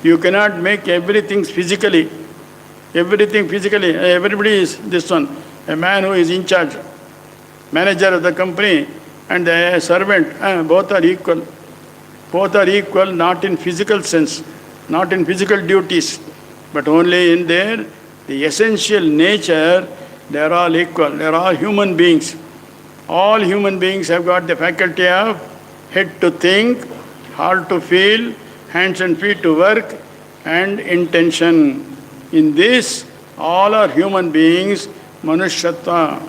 Speaker 2: You cannot make everything physically. Everything physically. Everybody is this one. A man who is in charge, manager of the company, and a servant, both are equal. Both are equal, not in physical sense, not in physical duties, but only in their the essential nature. They are all equal. They are all human beings. All human beings have got the faculty of head to think, heart to feel, hands and feet to work, and intention. In this, all are human beings. Manushyatva,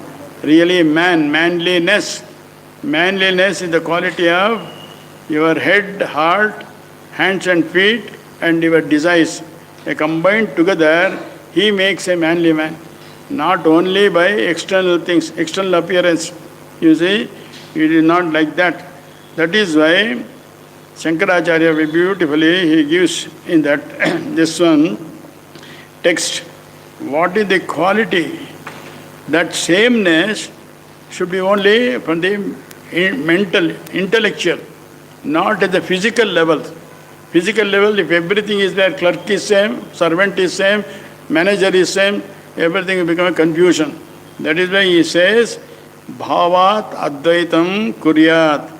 Speaker 2: really man, manliness. Manliness is the quality of your head, heart, hands and feet, and your desires. They combined together, he makes a manly man. Not only by external things, external appearance. You see, it is not like that. That is why Shankaracharya very beautifully, he gives in that this one text, what is the quality? That sameness should be only from the mental, intellectual, not at the physical level. Physical level, if everything is there, clerk is same, servant is same, manager is same, everything will become a confusion. That is why he says, Bhavat Advaitam Kuryat.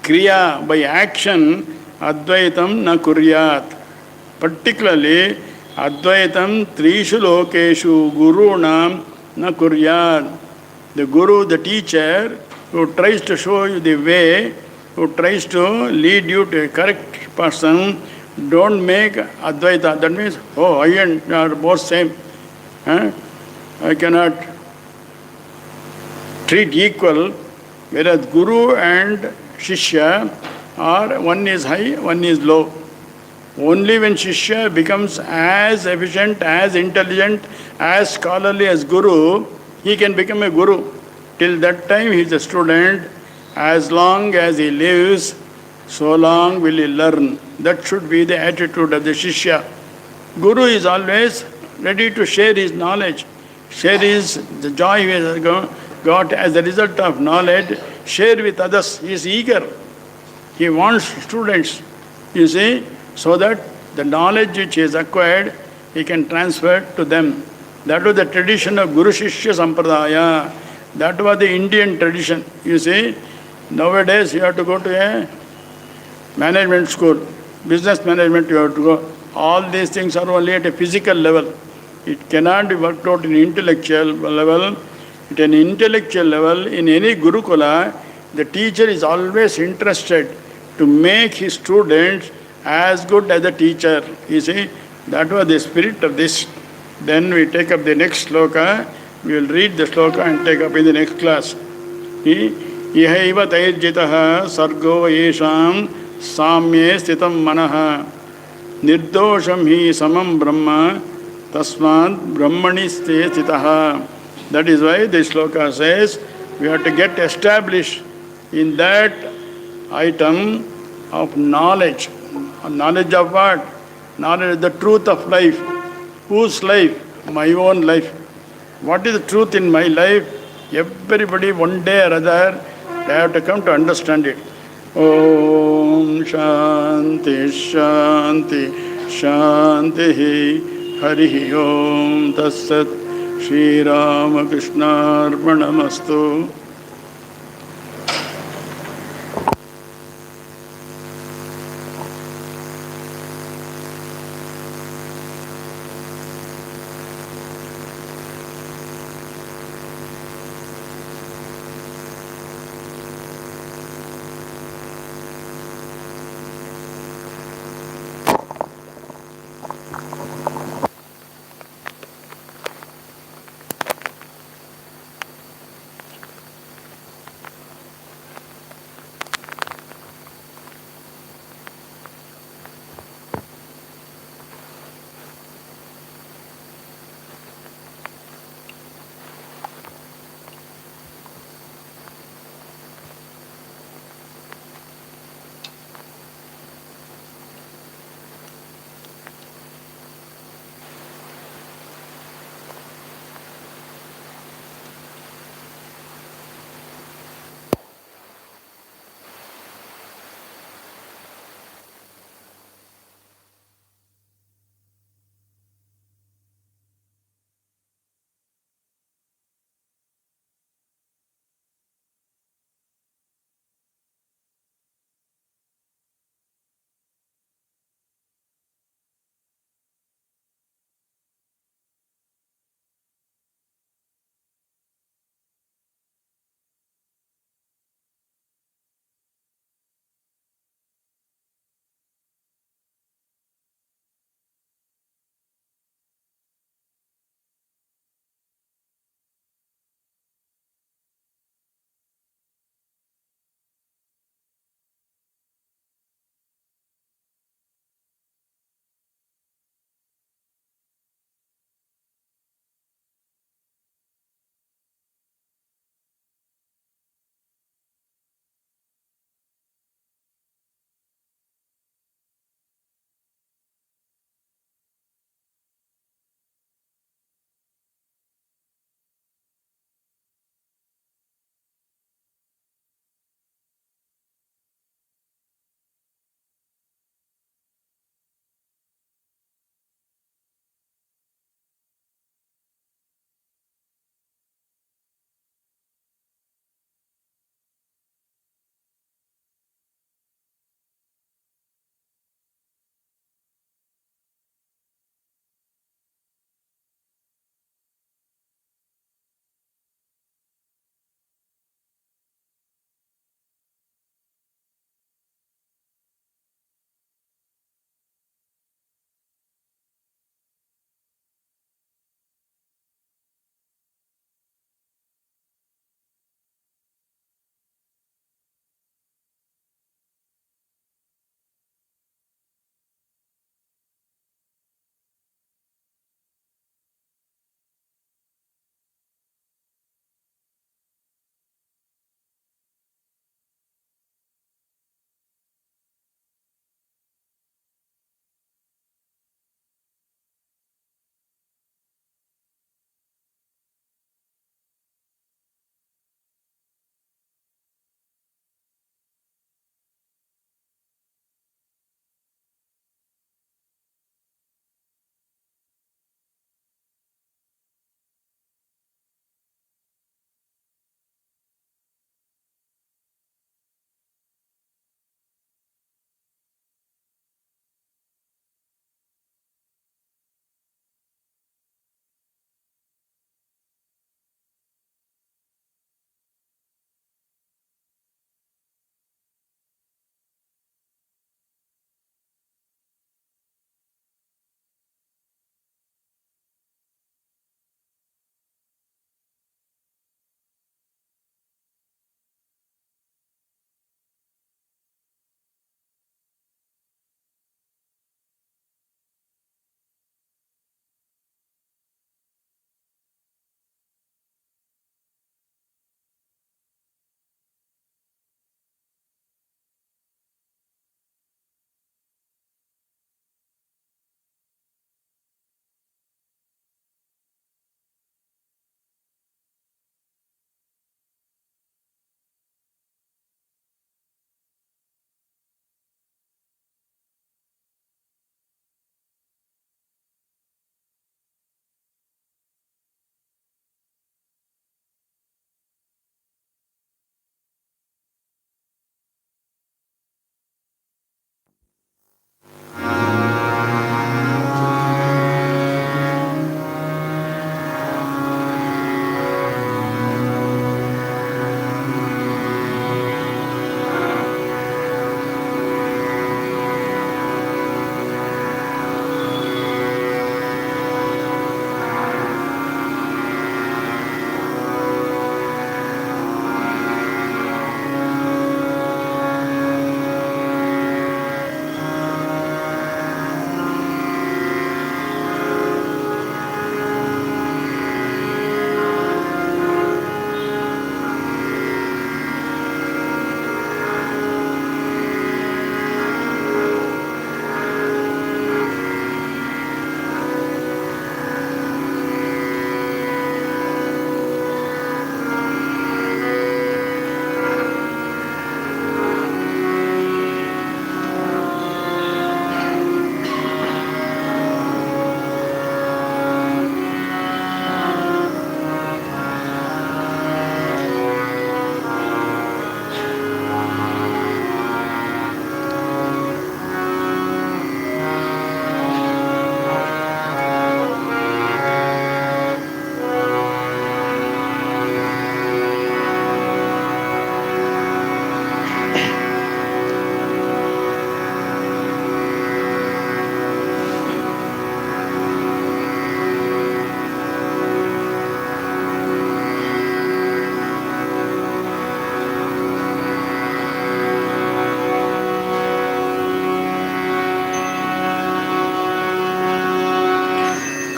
Speaker 2: Kriya, by action, Advaitam na Kuryat. Particularly, Advaitam Trishu Lokeshu Gurunam na Kuryat. The Guru, the teacher, who tries to show you the way, who tries to lead you to a correct person, don't make Advaita. That means, I and you are both same. I cannot treat equal, whereas Guru and Shishya are, one is high, one is low. Only when Shishya becomes as efficient, as intelligent, as scholarly as Guru, he can become a Guru. Till that time he is a student. As long as he lives, so long will he learn. That should be the attitude of the Shishya. Guru is always ready to share his knowledge, share the joy he has got as a result of knowledge, share with others. He is eager. He wants students. You see, so that the knowledge which he has acquired, he can transfer to them. That was the tradition of Guru Shishya Sampradaya. That was the Indian tradition. You see, nowadays you have to go to a management school, business management you have to go. All these things are only at a physical level. It cannot be worked out in intellectual level. At an intellectual level, in any Gurukula, the teacher is always interested to make his students as good as the teacher. You see, that was the spirit of this. Then we take up the next sloka. We will read the sloka and take up in the next class. Ihaiva tairjitaha sargo yesham samye stitam manaha nirdosham hi samam brahma tasmad brahmani ste stitaha. That is why the sloka says we have to get established in that item of knowledge. Knowledge of what? Knowledge of the truth of life. Whose life? My own life. What is the truth in my life? Everybody one day or other, they have to come to understand it. Om Shanti Shanti Shanti Hari Om Tassat Shri Ramakrishna Arpanamastu.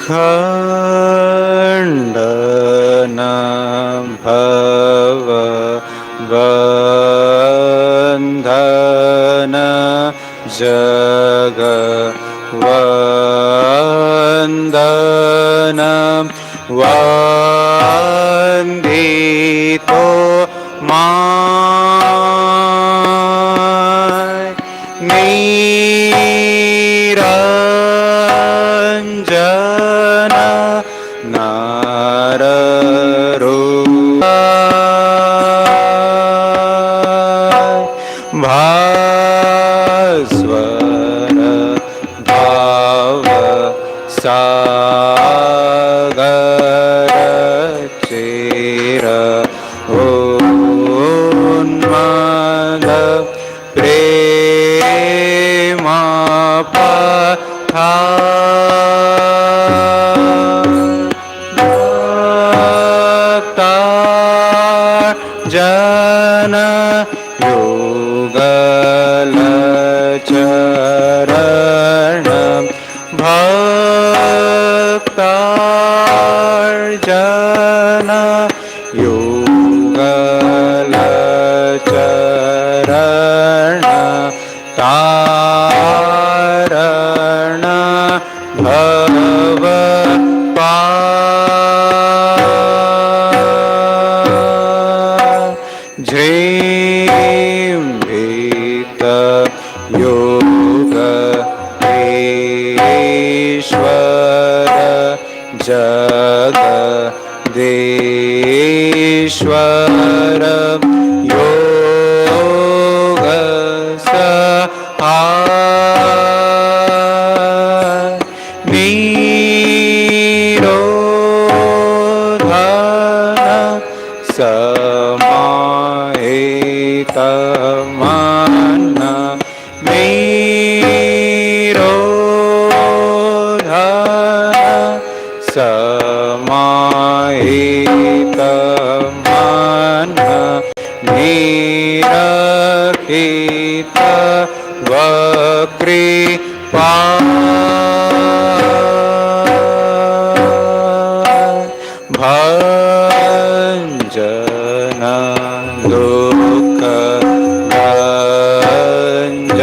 Speaker 3: ખંડન ભવ બંધન જગ વંદન વંદિતો my નિરંજન ભાસ્વર ભાવ સાગર chair ઉન્મદ પ્રેમ જન યુગલ ચરણ ભક્તાર્જન યુગલ ચરણ તારણ ભવ જ્રીમ ભીત યોગ ઈશ્વર જગદીશ્વર યોગ સહાય નિરોધન સમાહિત મન નિરોધન સમાહિત મન નિરખિત વકૃપા ભંજન લોક ભંજન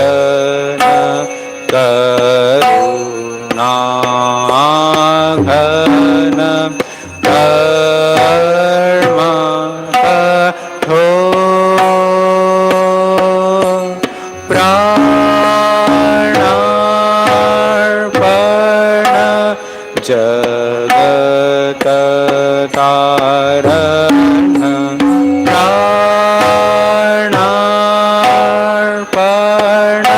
Speaker 3: કરુણાઘન કર્મ કઠોર પ્રાણાર્પણ જગત તારણ પ્રાણાર્પણ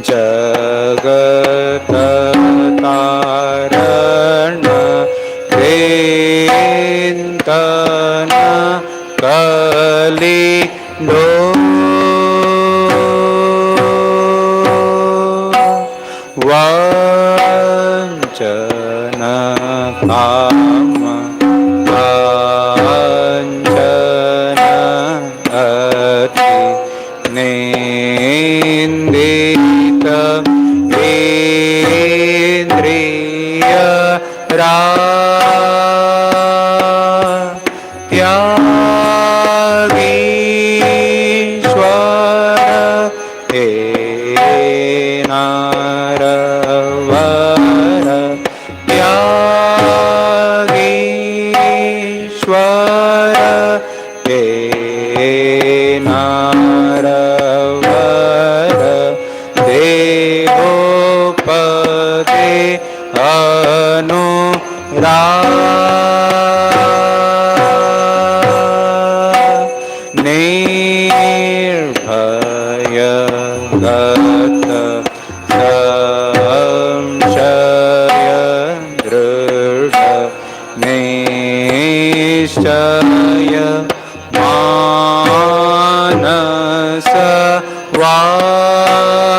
Speaker 3: જગત તારણ વેદન કલિંદો વંચન કામ વાંચન અતિ નિંદિત ઇન્દ્રિય ત્યાગીશ્વર હે નારવર ત્યાગીશ્વર હે નારવર દેહોપતે અનુરાગ નિર્ભય ગત સંશય દૃઢ નિશ્ચય માનસ વાન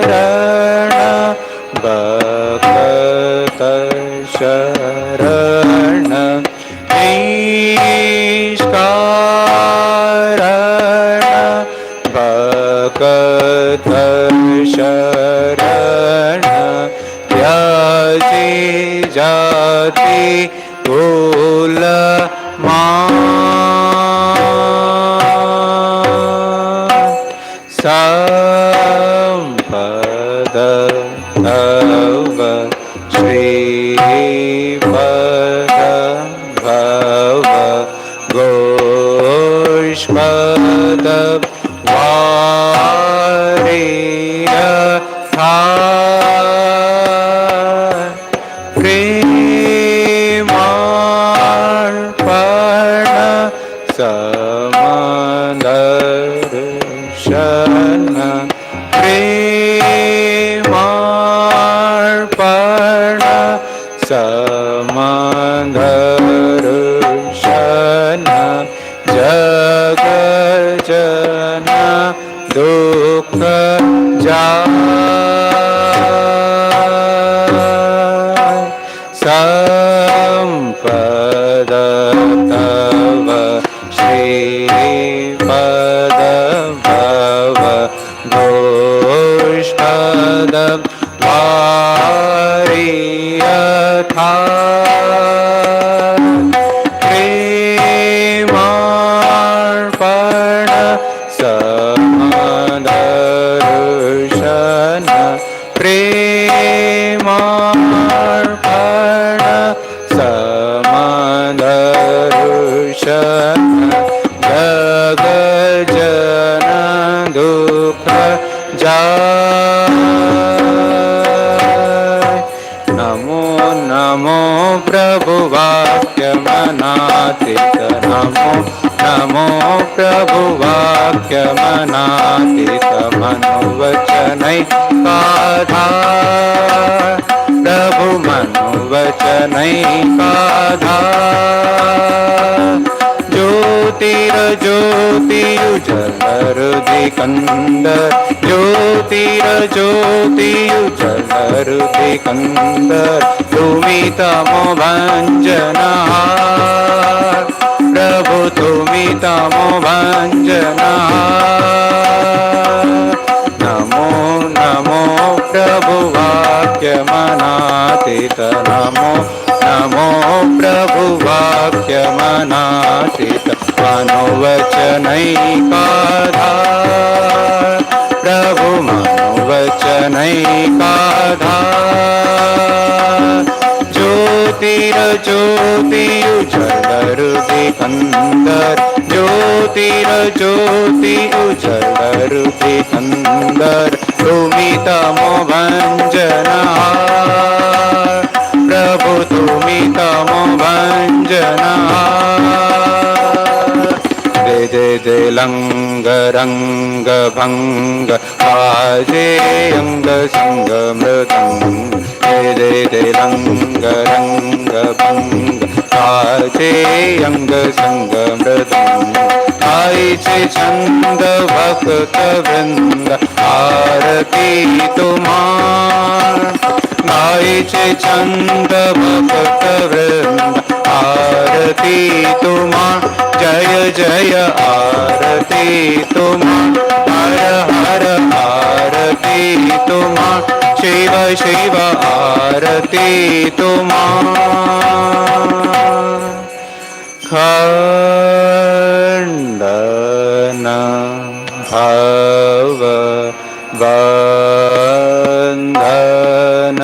Speaker 3: નિષ્કારણ ભક્ત શરણ નિષ્કારણ ભક્ત શરણ ત્યાજી જાતિ ભૂલ સંપદ ભવ શ્રીપદ ભવ ગોષ્પદ વારેય થાય પ્રેમાર્પણ સમદર્શન પ્રેમાર્પણ સમદર્શન જગજન દુઃખ જાય સંપદ તવ શ્રીપદ ભવ ગોષ્પદ વારેય થાય પ્રેમાર્પણ સમદર્શન પ્રેમાર્પણ સમદર્શન જગજન દુઃખ જાય નમો નમો પ્રભુ વાક્યમનાતીત નમો નમો પ્રભુ વાક્યમનાતીત મનોવચનૈ કાધા પ્રભુ મનોવચનૈ કાધા જ્યોતિર જ્યોતિયુજલરુધિ કંદર જ્યોતિર જ્યોતિયુજલરુધિ કંદર તુમિ તમો ભંજનહાર પ્રભુ તુમિ તમો ભંજનહાર નમો નમો પ્રભુ વાક્યમનાતીત નમો નમો પ્રભુ વાક્યમનાતીત મનોવચનૈકાધાર પ્રભુ મનોવચનૈકાધાર જ્યોતિર જ્યોતિયુજલરુધિ કંદર જ્યોતિર જ્યોતિયુજલરુધિ કંદર તુમિ તમો ભંજનહાર પ્રભુ તુમિ તમો ભંજનહાર દે દે દે લંગ રંગ ભંગ વાજે અંગ સંગ મૃદંગ દે દે દે લંગ રંગ ભંગ વાજે અંગ સંગ મૃદંગ ગાય છે છંદ ભક્ત વૃંદ આરતી તુમાર ગાય છે છંદ ભક્ત વૃંદ આરતી તુમાર જય જય આરતી તુમાર હર હર આરતી તુમાર શિવ શિવ આરતી તુમાર ખંડન ભવ વંદન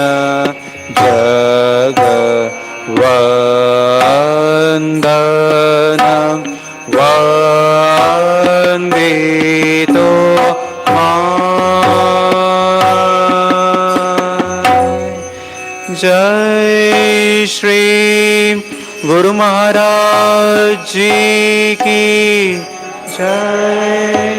Speaker 3: જગ વંદન વંદિતો જય શ્રી ગુરુ મહારાજ જી કી જય.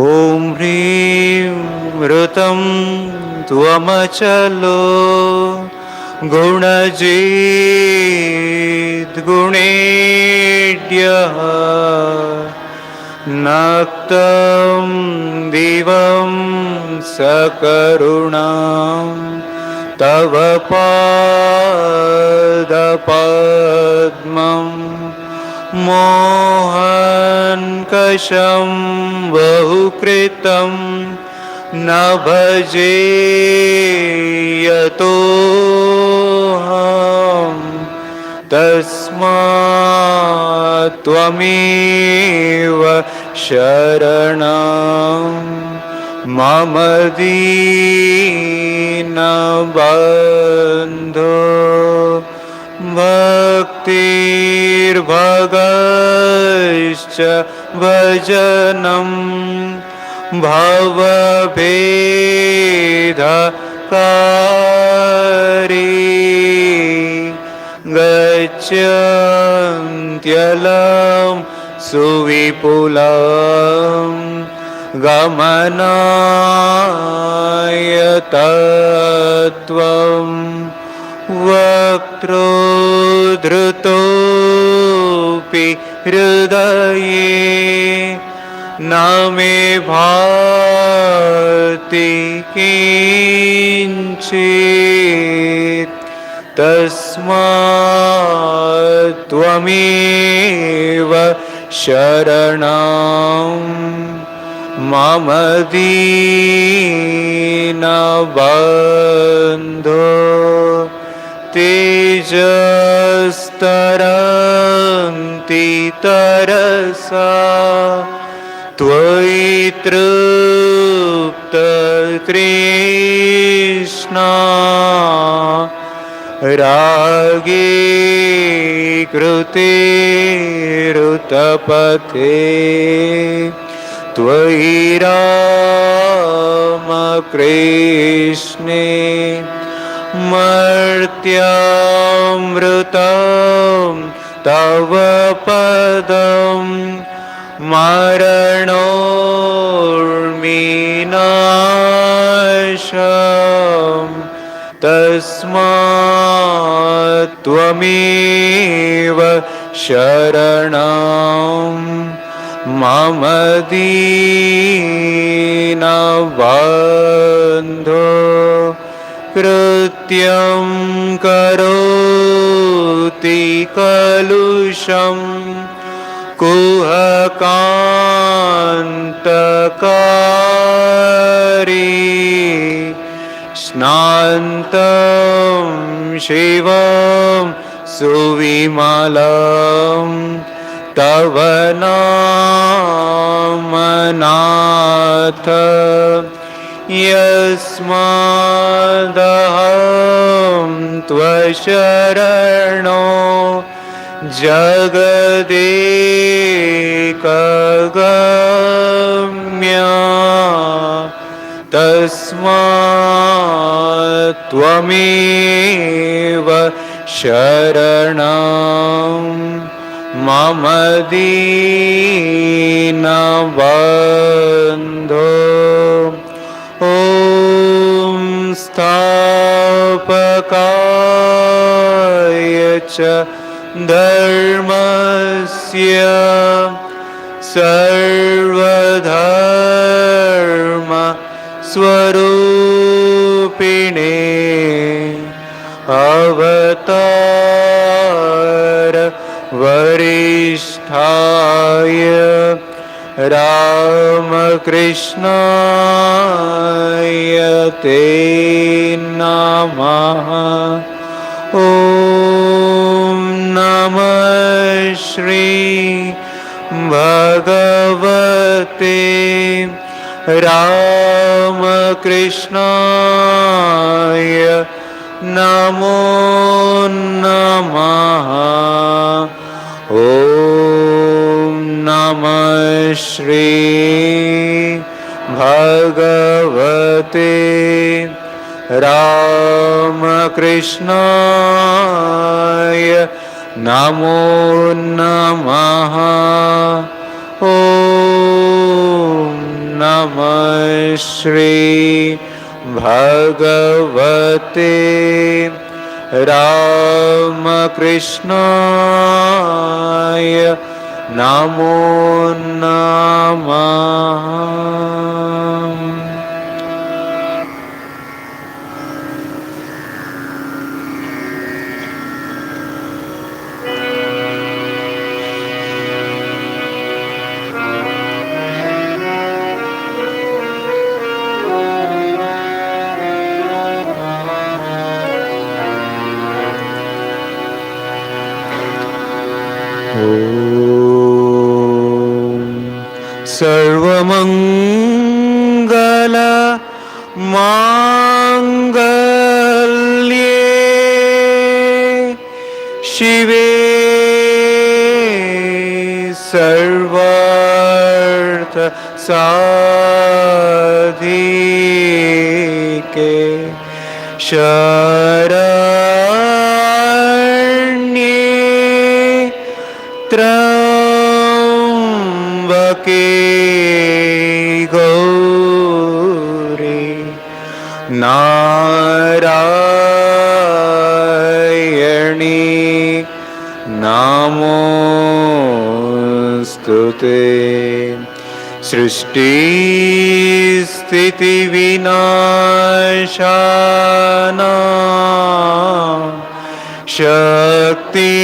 Speaker 3: ઓમ હ્રીં ઋતમ ત્વમચલો ગુણજીત ગુણેડ્યઃ नक्तं दिवं सकरुणां तव पादपद्मं मोहन्कषं बहुकृतं न भजे यतोऽहम् तस्मात् त्वमेव शरणं मम दीनबन्धो भक्तिर्भगश्च भजनं भवभेदकारी गच्छन्त्यलं सुविपुलं गमनाय तत्त्वं वक्त्रोद्धृतोऽपि हृदये न मे भाति किञ्चित् तस्मात् त्वमेव शरणं मम दीनबन्धो तेजस्तरन्ति तरसा त्वयि तृप्ततृष्णा रागे कृते ऋतपथे त्वयि रामकृष्णे मर्त्यामृतं तव पदं मरणोर्मिनाशम् तस्मात् त्वमेव शरणं मम दीनबन्धो कृत्यं करोति कलुषं कुहकान्तकारी स्नान्तं शिवं सुविमलं तव नामनाथ यस्मादहं त्वशरणो जगदेकगम्या तस्मात् त्वमेव शरणं मम दीनबन्धो ॐ स्थापकाय च धर्मस्य सर्वधर्म स्वरूपिणे अवतार वरिष्ठाय रामकृष्णाय ते नमः ॐ नमः श्री भगवते रामकृष्णाय नमो नमः ॐ नमः श्री भगवते रामकृष्णाय नमो नमः ॐ नमः श्री भगवते रामकृष्णाय नमो नमः। सर्वमंगल मांगल्ये शिवे सर्वार्थ साधिके शरण्ये त्र्यंबके गौरी नारायणी नमोस्तुते। सृष्टि स्थिति विनाशाना शक्ति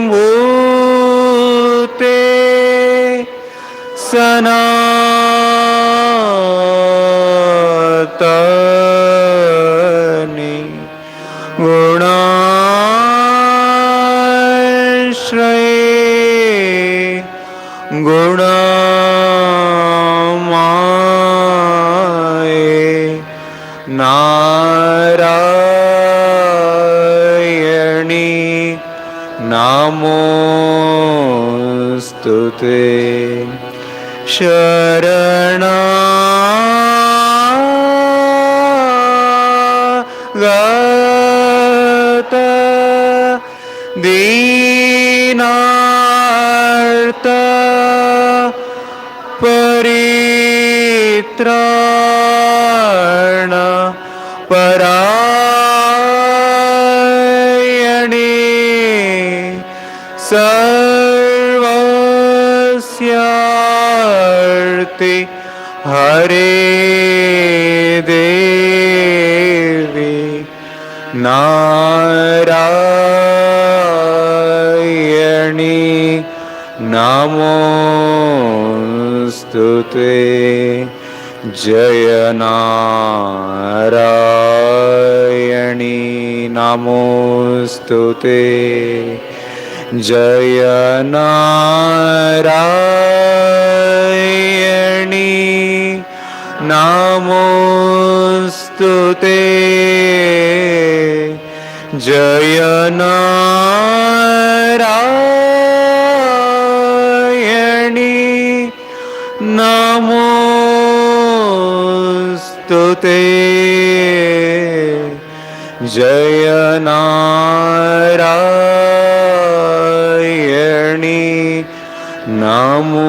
Speaker 3: मूर्ते सनातनी गुणाश्रये गुणमाये नारायणी नमोस्तुते। शरणागत दीनार्त परित्राण परायणे सर्वस्यार्थे हरे देवी नारायणी नमोस्तुते। जय नारायणी नमोस्तुते। जय नारायणी नमोस्तुते। जय नारायणी नमोस्तुते। जय नारायणी नमोस्तुते।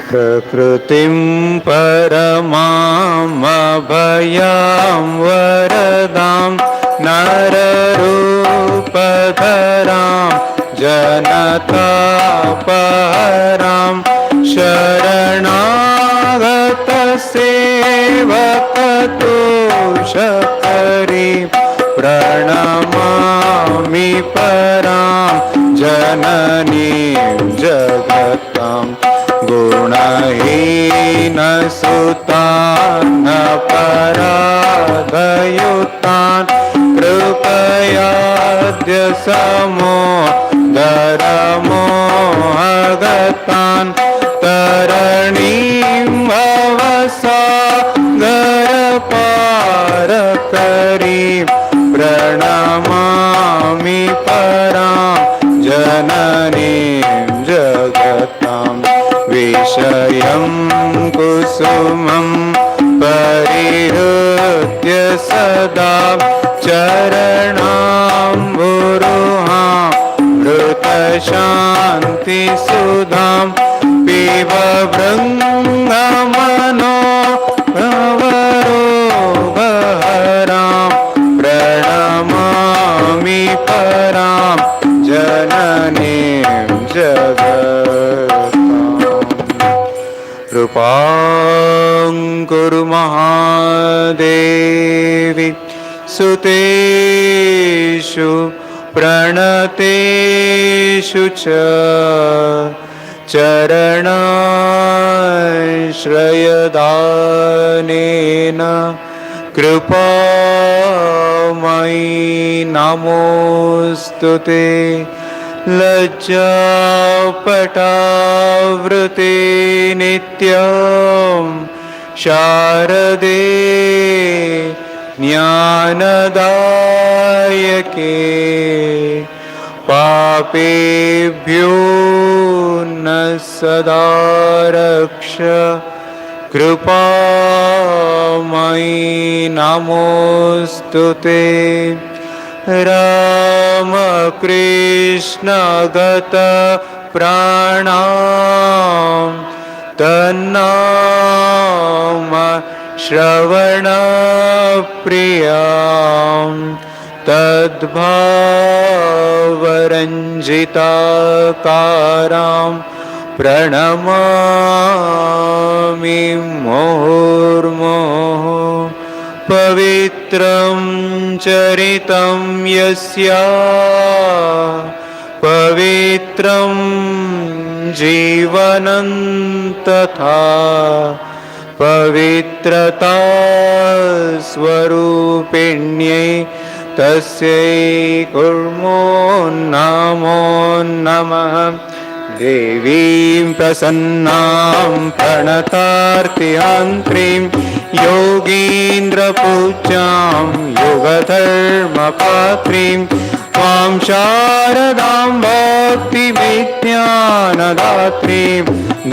Speaker 3: प्रकृतिं परमामभयां वरदां नररूपधरां जनतापहरां शरणागतसेवकतोषकरीं प्रणमामि परां जननीं जगतां गुणहीनसुतान् अपराधयुतान् कृपयाद्य समोदरमोहगतान् तरणीं भवसागरपारकरीं प्रणमामि परां जन जननीं जगतां विषयं कुसुमं परिहृत्य सदा चरणाम्बुरुहां मृतशान्तिसुधां पिब बृङ्गमनो भवरोगहरां प्रणमामि परां जननीं जगताम् कृपां कुरु महादेवी सुतेषु प्रणतेषु च चरणाश्रयदानेन कृपामयि नमोऽस्तु ते लज्जापटावृते नित्यं शारदे ज्ञानदायके पापेभ्यो न सदा रक्ष कृपामयि नमोऽस्तु ते रामकृष्णगत प्राणां तन्नाम श्रवणप्रियां तद्भावरञ्जिताकारां प्रणमामि मुहुर्मुहुः पवित्रं चरितं यस्या पवित्रं जीवनं तथा पवित्रता स्वरूपिण्यै तस्यै कुर्मो नमो नमः देवीं प्रसन्नां प्रणतार्तिहन्त्रीं योगीन्द्रपूज्यां योगधर्मपात्रीं त्वां शारदां भक्तिविज्ञानदात्रीं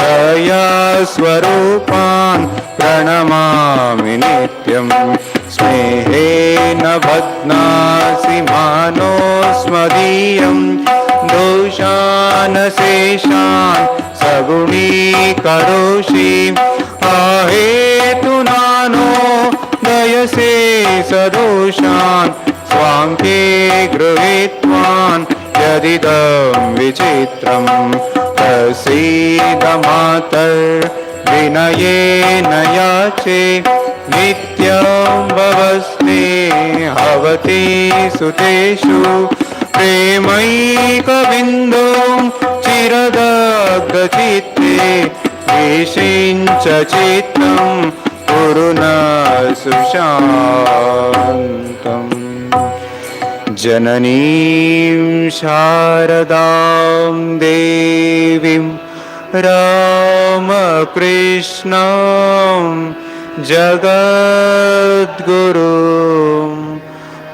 Speaker 3: दयास्वरूपान् प्रणमामि नित्यं स्नेहेन बध्नासि मानोऽस्मदीयं दोषान् शेषान् सगुणीकरोषि आहेतुनानो दयसे सदोषान् स्वाङ्के गृहीत्वान् यदिदं विचित्रं प्रसीद मातर्विनयेन याचे नित्यं भवस्ते हवति सुतेषु प्रेमैकबिन्दुं चिरदग्धचित्ते विषिञ्च चित्तं कुरु न सुशान्तम् जननीं शारदां देवीं रामकृष्णं जगद्गुरुं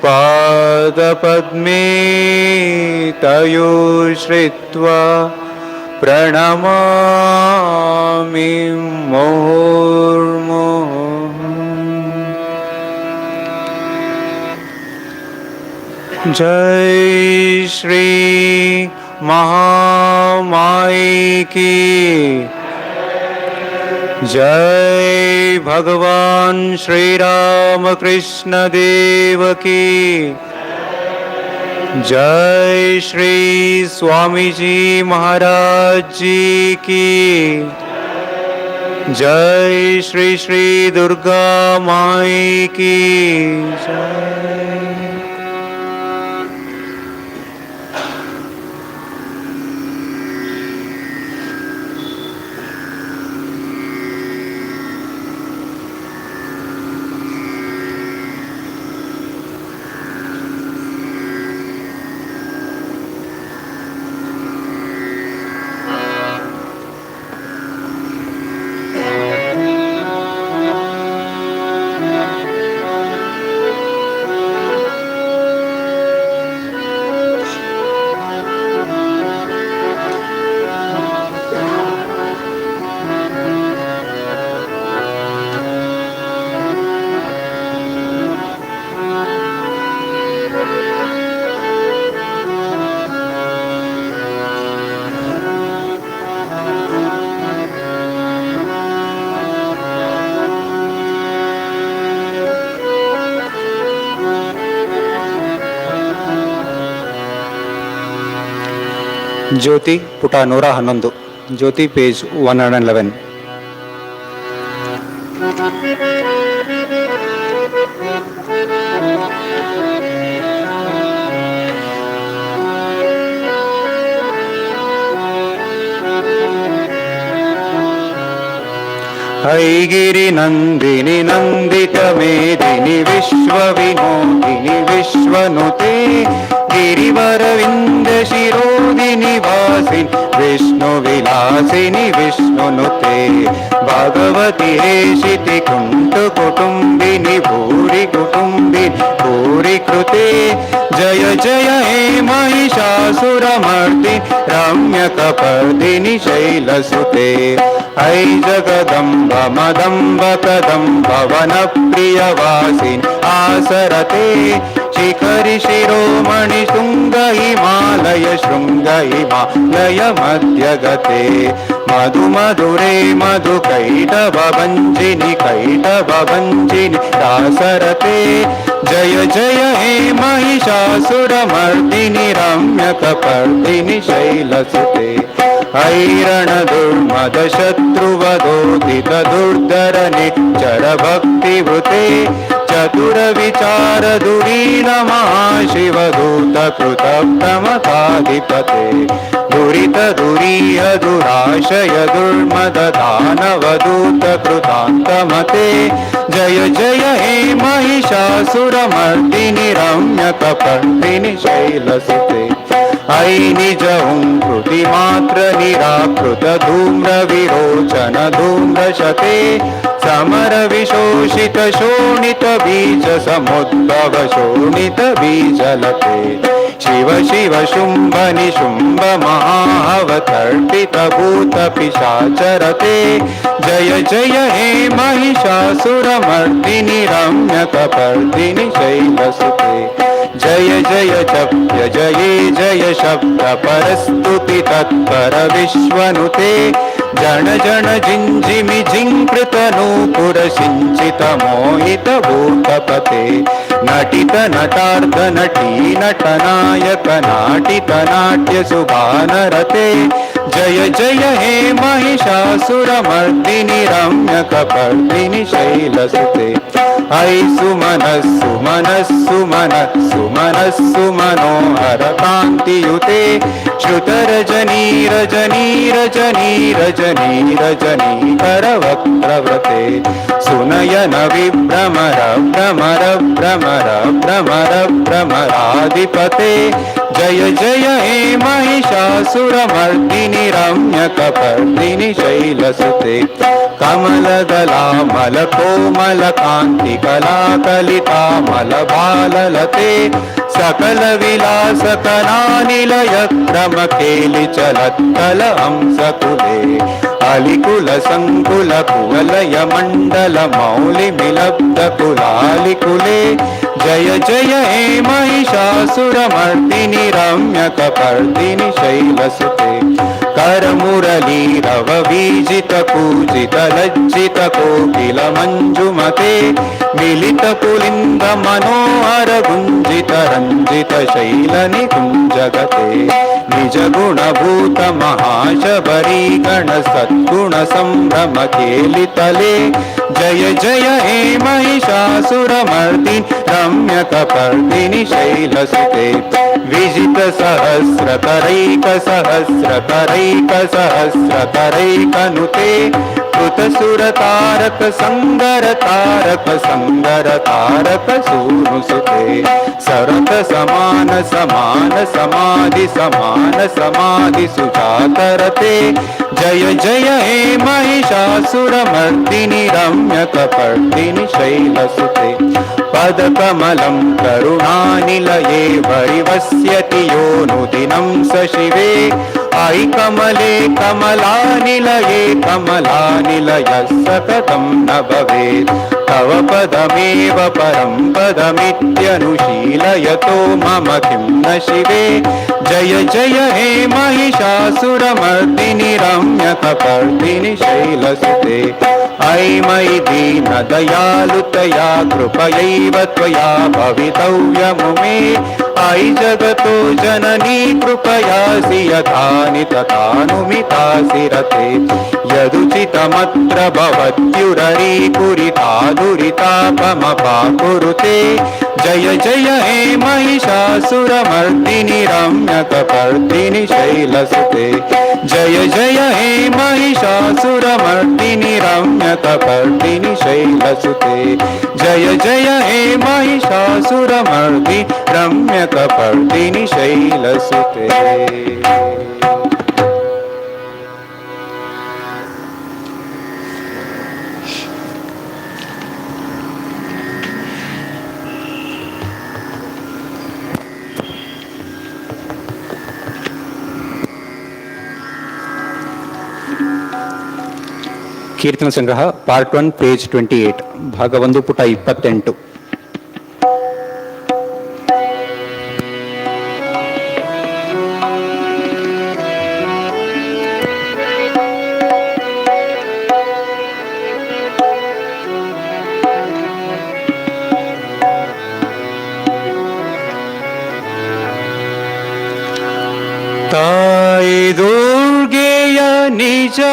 Speaker 3: पादपद्मे तयो श्रित्वा प्रणमामि मुहुर्मुहुः जय श्री महामाई की जय भगवान श्री रामकृष्ण देव की जय श्री स्वामी जी महाराज जी की जय श्री श्री दुर्गा माई की जय।
Speaker 1: ಜ್ಯೋತಿ ಪುಟ 111, ಜ್ಯೋತಿ ಪೇಜ್ 111.
Speaker 3: ऐगिरि नन्दिनि नन्दित मेदिनि विश्वविनोदिनि विश्वनुते गिरिवरविन्द शिरोदिनि वासिनि विष्णुविलासिनि विष्णुनुते भगवति हेशिति कुटुम्बिनि भूरि कुटुम्बिनि भूरि कृते जय जय हे महिषासुरमर्दिनि रम्यकपर्दिनि शैलसुते ऐ जगदम्ब मदम्ब कदम्ब वनप्रियवासिनि आसरते शिखरि शिरोमणि शृङ्ग हिमालय शृङ्ग हिमालय मध्यगते मधुमधुरे मधु कैटभञ्जिनि कैटभञ्जिनि दासरते जय जय हे महिषासुरमर्दिनि रम्यकपर्दिनि शैलसुते ऐरणदुर्मद शत्रुवदोदित दुर्धरनि चरभक्तिवृते चतुरविचार दुरीन महाशिवदूत कृतप्रमथाधिपते दुरित दुरीह दुराशय दुर्मद दानवदूत कृतान्तमते जय जय हे महिषासुरमर्दिनि रम्यकपर्दिनि शैलसुते ऐ निज हुङ्कृति मात्र निराकृत धूम्र विरोचन धूम्रशते समर विशोषित शोणित बीज समुद्भव शोणित बीजलते शिव शिव शुम्भ निशुम्भ महावतर्पित भूत पिशाचरते जय जय हे महिषासुरमर्दिनि रम्यकपर्दिनि शैलसुते जय जय जप्य जये जय शब्द परस्तुति तत्पर विश्वनुते जन जन जिञ्जिमि जिङ्कृत नूपुर सिञ्चित मोहित भूतपते नटित नटार्थ नटी नटनायक नाटित नाट्य सुभानरते जय जय हे महिषासुरमर्दिनि रम्यकपर्दिनि शैलसुते ऐ सुमनस्सु मनस्सु मनस्सु मनस्सु मनोहर कान्तियुते श्रुतरजनी रजनी रजनी रजनी रजनी करवक्त्रव्रते सुनयन विभ्रमर भ्रमर भ्रमर भ्रमर भ्रमराधिपते जय जय हे महिषासुरमर्दिनि रम्यकपर्दिनि शैलसुते कमलदलामल कोमल कान्ति कलाकलितामल बाललते सकल विलास कलानिलय क्रम केलि चलत्कल हंसकुले अलिकुल संकुल कुवलय मण्डल मौलि मिलब्ध कुलालिकुले जय जय हे महिषासुरमर्दिनि रम्यकपर्दिनि शैलसुते करमुरलीरव वीजित पूजित लज्जित कोकिल मञ्जुमते मिलित पुलिन्द मनोहर गुञ्जित रञ्जित शैल निकुञ्जगते निज गुणभूत महाशबरी गण सद्गुण सम्भ्रम केलितले जय जय हे महिषासुरमर्दिनि रम्यकपर्दिनि शैलसुते विजित सहस्र करैक सहस्र करैक सहस्र करैकनुते कृत सुर तारक संगर तारक संगर तारक सूनुसुते सरत समान समान समाधि समान समाधि सुजातरते जय जय हे महिषासुरमर्दिनि रम्यकपर्दिनि शैलसुते पदकमलं करुणानिलये परिवस्यति यो नुदिनं स शिवे ऐ कमले कमलानिलये कमलानिलयः सततं न भवेत् तव पदमेव परं पदमित्यनुशीलयतो मम किं न शिवे जय जय हे महिषासुरमर्दिनि रम्यकपर्दिनि शैलसुते अयि मयि दीनदयालुतया कृपयैव त्वया भवितव्यमुमे अयि जगतो जननी कृपयासि यथानि तथानुमितासि रते यदुचितमत्र भवत्युररीपुरितादुरितापमपाकुरुते जय जय हे महिषासुरमर्दिनि रम्यकपर्दिनि शैलसुते जय जय हे महिषासुरमर्दिनि रम्यकपर्दिनि शैलसुते जय जय हे महिषासुरमर्दि रम्यकपर्दिनि शैलसुते
Speaker 1: ಕೀರ್ತನ ಸಂಗ್ರಹ ಪಾರ್ಟ್ 1 ಪೇಜ್ 28 ಭಾಗ 1 ಪುಟ 28.
Speaker 3: ತಾಯಿ ದುರ್ಗೆಯ ನಿಜವನರಿಯುವ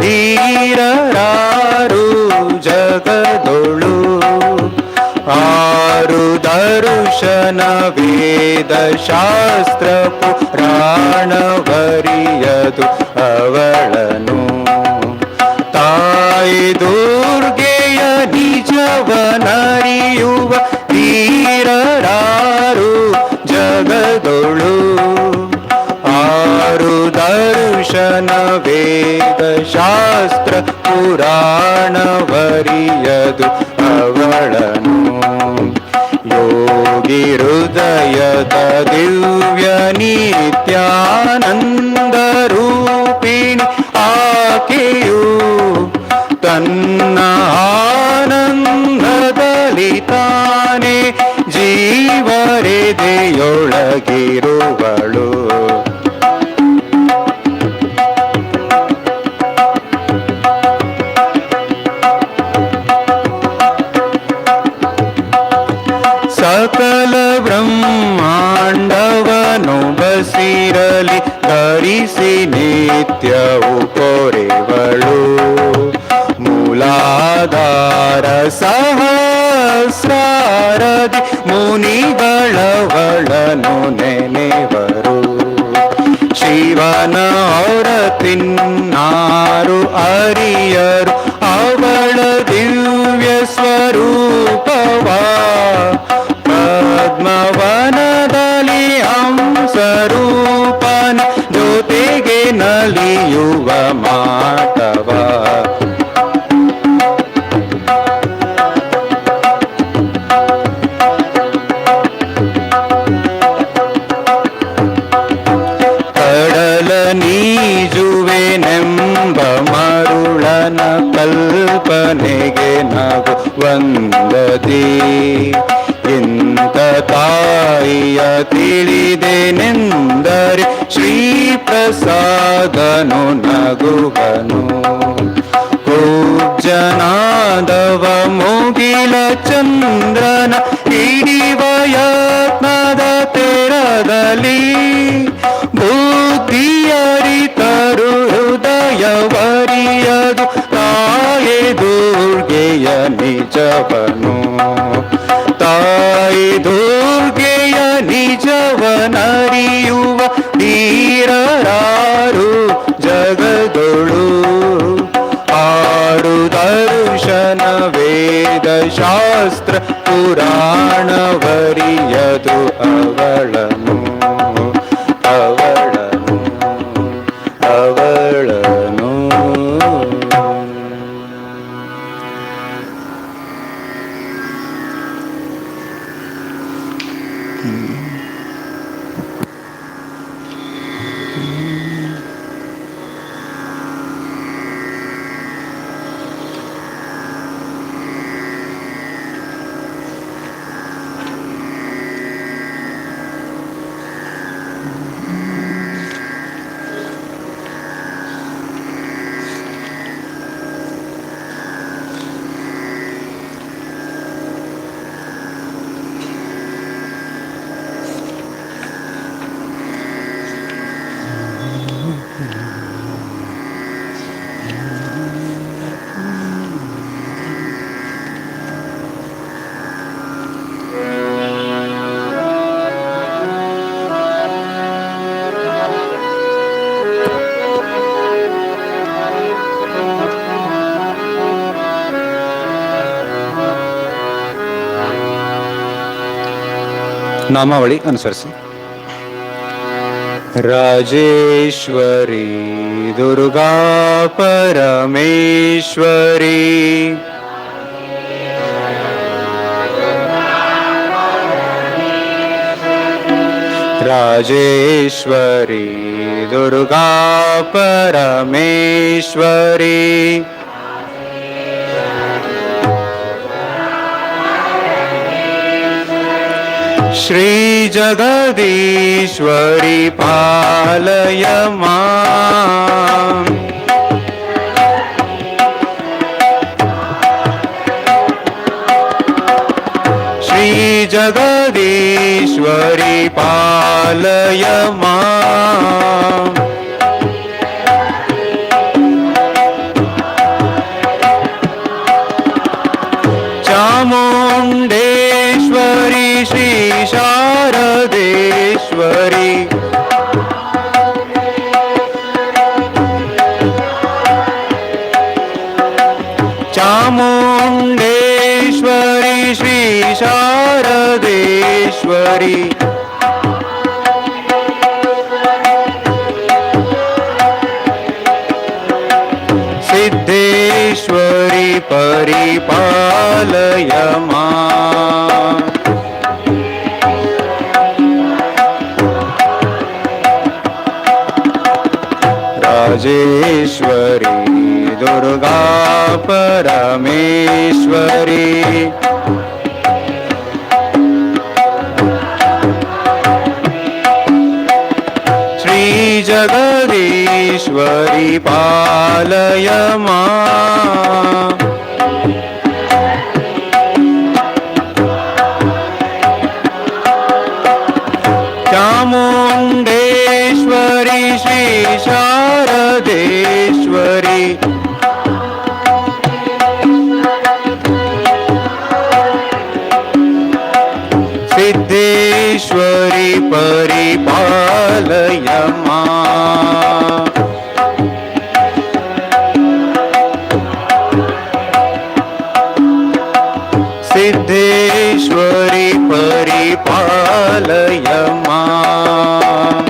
Speaker 3: ಧೀರರಾರು ಜಗದೊಳು ಆರು ದರುಶನ ವೇದ ಶಾಸ್ತ್ರ ಪುರಾಣವರಿಯದು ಅವಳನು ತಾಯಿ ದುರ್ಗೆಯ ನಿಜವನರಿಯುವ ಧೀರರಾರು ಜಗದೊಳು ಆರು ದರ್ಶನ ವೇದ ಶಾಸ್ತ್ರ ಪುರಾಣವರಿಯದು ಅವಳನು ಯೋಗಿ ಹೃದಯದ ದಿವ್ಯ ನಿತ್ಯಾನಂದ ರೂಪಿಣಿ ಆಕೆಯು ತನ್ನ ಆನಂದದಲ್ಲಿ ತಾನೇ ಜೀವರೆದೆಯೊಳಗಿರುವಳು ಸಕಲ ಬ್ರಹ್ಮಾಂಡವನು ಬಸಿರಲಿ ಧರಿಸಿ ನಿತ್ಯವು ಕೊರೆವಳು ಮೂಲಾಧಾರ ಸಹಸ್ರಾರದಿ ಮುನಿಗಳವಳನು ನೆನೆವರು ಶಿವನ ಹೊರತಿನ್ನಾರು ಅರಿಯರು ಅವಳ ದಿವ್ಯ ಸ್ವರೂಪವ ಪದ್ಮವನದಲ್ಲಿ ಹಂಸರೂಪನ ಜೊತೆಗೆ ನಲಿಯುವ ಮಾಟವ ಕಡಲ ನೀಜುವೆನೆಂಬ ಮರುಳನ ಕಲ್ಪನೆಗೆ ನಗು ವಂದದಿ ಇಂಥ ತಾಯಿಯ ತಿಳಿದೆನೆಂದರೆ ಶ್ರೀ ಪ್ರಸಾದನು ನಗುವನು ಜನಾದವ ಮುಗಿಲ ಚಂದ್ರನ ಹಿಡಿವ ಯತ್ನದ ತೆರದಲ್ಲಿ ಬುದ್ಧಿಯರಿತರು ಹೃದಯವರಿಯದು ತಾಯೇ ದುರ್ಗೆಯ ನಿಜವನು ತಾಯಿ ದುರ್ಗೆಯ ನಿಜವನರಿಯುವ ಧೀರರಾರು ಜಗದೊಳು ಆರು ದರ್ಶನ ವೇದ ಶಾಸ್ತ್ರ ಪುರಾಣವರಿಯದು ಅವಳನು ಅವಳನು ಅವಳನು
Speaker 1: ನಾಮಾವಳಿ ಅನುಸರಿಸಿ. ರಾಜೇಶ್ವರಿ ದುರ್ಗಾ ಪರಮೇಶ್ವರಿ, ರಾಜೇಶ್ವರಿ ದುರ್ಗಾ ಪರಮೇಶ್ವರಿ, ಶ್ರೀ ಜಗದೀಶ್ವರಿ ಪಾಲಯ ಮಾಂ, ಶ್ರೀ ಜಗದೀಶ್ವರಿ ಪಾಲಯ ಮಾಂ, ಚಾಮುಂಡೇಶ್ವರಿ ಶ್ರೀ ಶಾರದೇಶ್ವರಿ, ಚಾಮುಂಡೇಶ್ವರಿ ಶ್ರೀ ಶಾರದೇಶ್ವರಿ, ಸಿದ್ದೇಶ್ವರಿ ಪರಿಪಾಲಯ ಮಾಂ, ರಾಜೇಶ್ವರಿ ದುರ್ಗಾ ಪರಮೇಶ್ವರಿ, ಶ್ರೀ ಜಗದೀಶ್ವರಿ ಪಾಲಯ ಮಾಂ, ಚಾಮುಂಡೇಶ್ವರಿ ಶ್ರೀ ಶಾರದೇಶ್ವರಿ, ಸಿದ್ದೇಶ್ವರಿ ಪರಿಪಾಲಯ ಮಾಂ, ಸಿದ್ದೇಶ್ವರಿ ಪರಿಪಾಲಯ ಮಾಂ,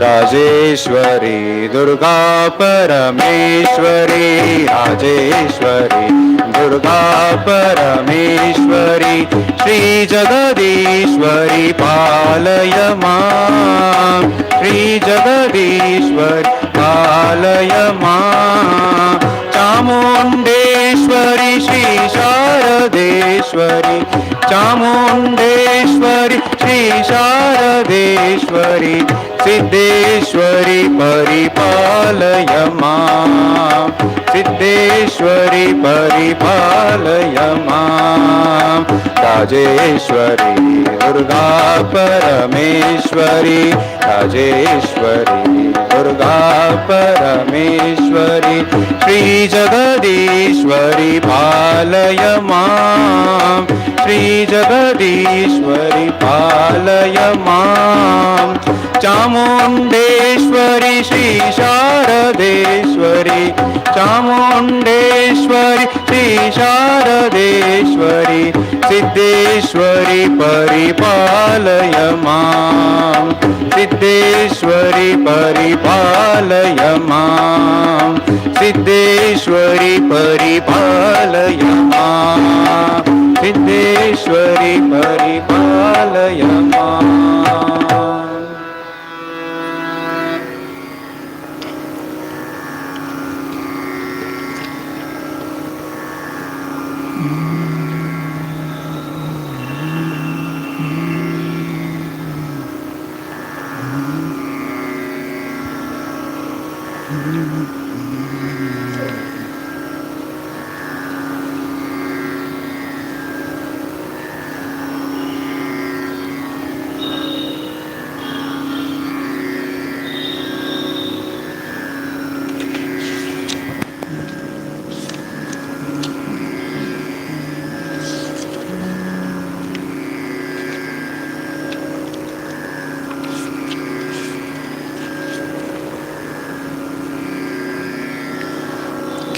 Speaker 1: ರಾಜೇಶ್ವರಿ ದುರ್ಗಾ ಪರಮೇಶ್ವರಿ, ರಾಜೇಶ್ವರಿ ದುರ್ಗಾ ಪರಮೇಶ್ವರಿ, ಶ್ರೀ ಜಗದೀಶ್ವರಿ ಪಾಲಯ ಮಾಂ, ಶ್ರೀ ಜಗದೀಶ್ವರಿ ಪಾಲಯ ಮಾಂ, ಚಾಮುಂಡೇಶ್ವರಿ ಶ್ರೀ ಶಾರದೇಶ್ವರಿ, ಚಾಮುಂಡೇಶ್ವರಿ ಶ್ರೀ ಶಾರದೇಶ್ವರಿ, ಸಿದ್ದೇಶ್ವರಿ ಪರಿಪಾಲಯ ಮಾಂ, ಸಿದ್ದೇಶ್ವರಿ ಪರಿಪಾಲಯ ಮಾಂ, ರಾಜೇಶ್ವರಿ ದುರ್ಗಾ ಪರಮೇಶ್ವರಿ, ರಾಜೇಶ್ವರಿ ದುರ್ಗಾ ಪರಮೇಶ್ವರಿ, ಶ್ರೀ ಜಗದೀಶ್ವರಿ ಪಾಲಯ ಮಾಂ, ಶ್ರೀ ಜಗದೀಶ್ವರಿ ಪಾಲಯ ಮಾಂ, ಚಾಮುಂಡೇಶ್ವರಿ ಶ್ರೀ ಶಾರದೇಶ್ವರಿ, ಚಾಮುಂಡೇಶ್ವರಿ ಶ್ರೀ ಶಾರದೇಶ್ವರಿ, ಸಿದ್ದೇಶ್ವರಿ ಪರಿಪಾಲಯ ಮಾಂ, ಸಿದ್ದೇಶ್ವರಿ ಪರಿಪಾಲಯ ಮಾಂ, ಸಿದ್ದೇಶ್ವರಿ ಪರಿಪಾಲಯ ಮಾಂ, ಸಿದ್ದೇಶ್ವರಿ ಪರಿಪಾಲಯ ಮಾಂ.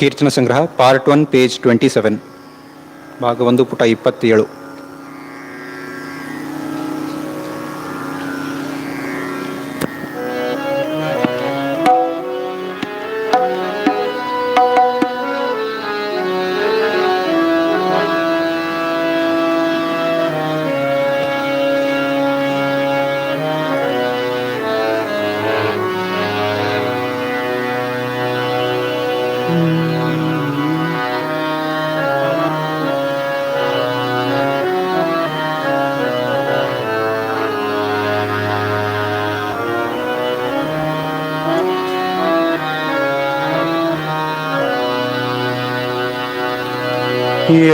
Speaker 1: ಕೀರ್ತನ ಸಂಗ್ರಹ ಪಾರ್ಟ್ 1 ಪೇಜ್ 27 ಭಾಗ 1 ಪುಟ 27.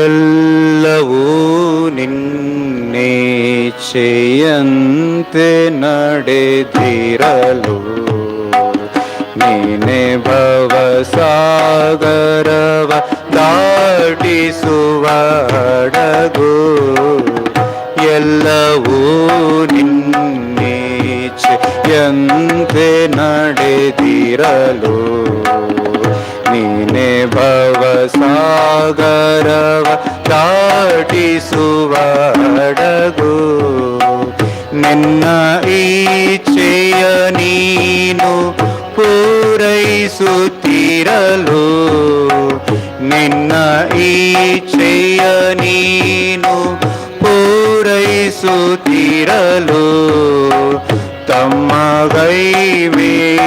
Speaker 3: ಎಲ್ಲವೂ ನಿನ್ನೇಚ್ಛೆಯಂತೆ ನಡೆದಿರಲು ನೀನೆ ಭವಸಾಗರವ ದಾಟಿಸುವ ಹಡಗು. ಎಲ್ಲವೂ ನಿನ್ನೇಚ್ಛೆಯಂತೆ ನಡೆದಿರಲು ನೀನೆ ಭವಸಾಗರವ ದಾಟಿಸುವ ಹಡಗು. ನಿನ್ನ ಇಚ್ಛೆಯ ನೀನು ಪೂರೈಸುತ್ತಿರಲು ನಿನ್ನ ಇಚ್ಛೆಯ ನೀನು ಪೂರೈಸುತ್ತಿರಲು ತಮ್ಮ ಗೈವೇದೆಂದು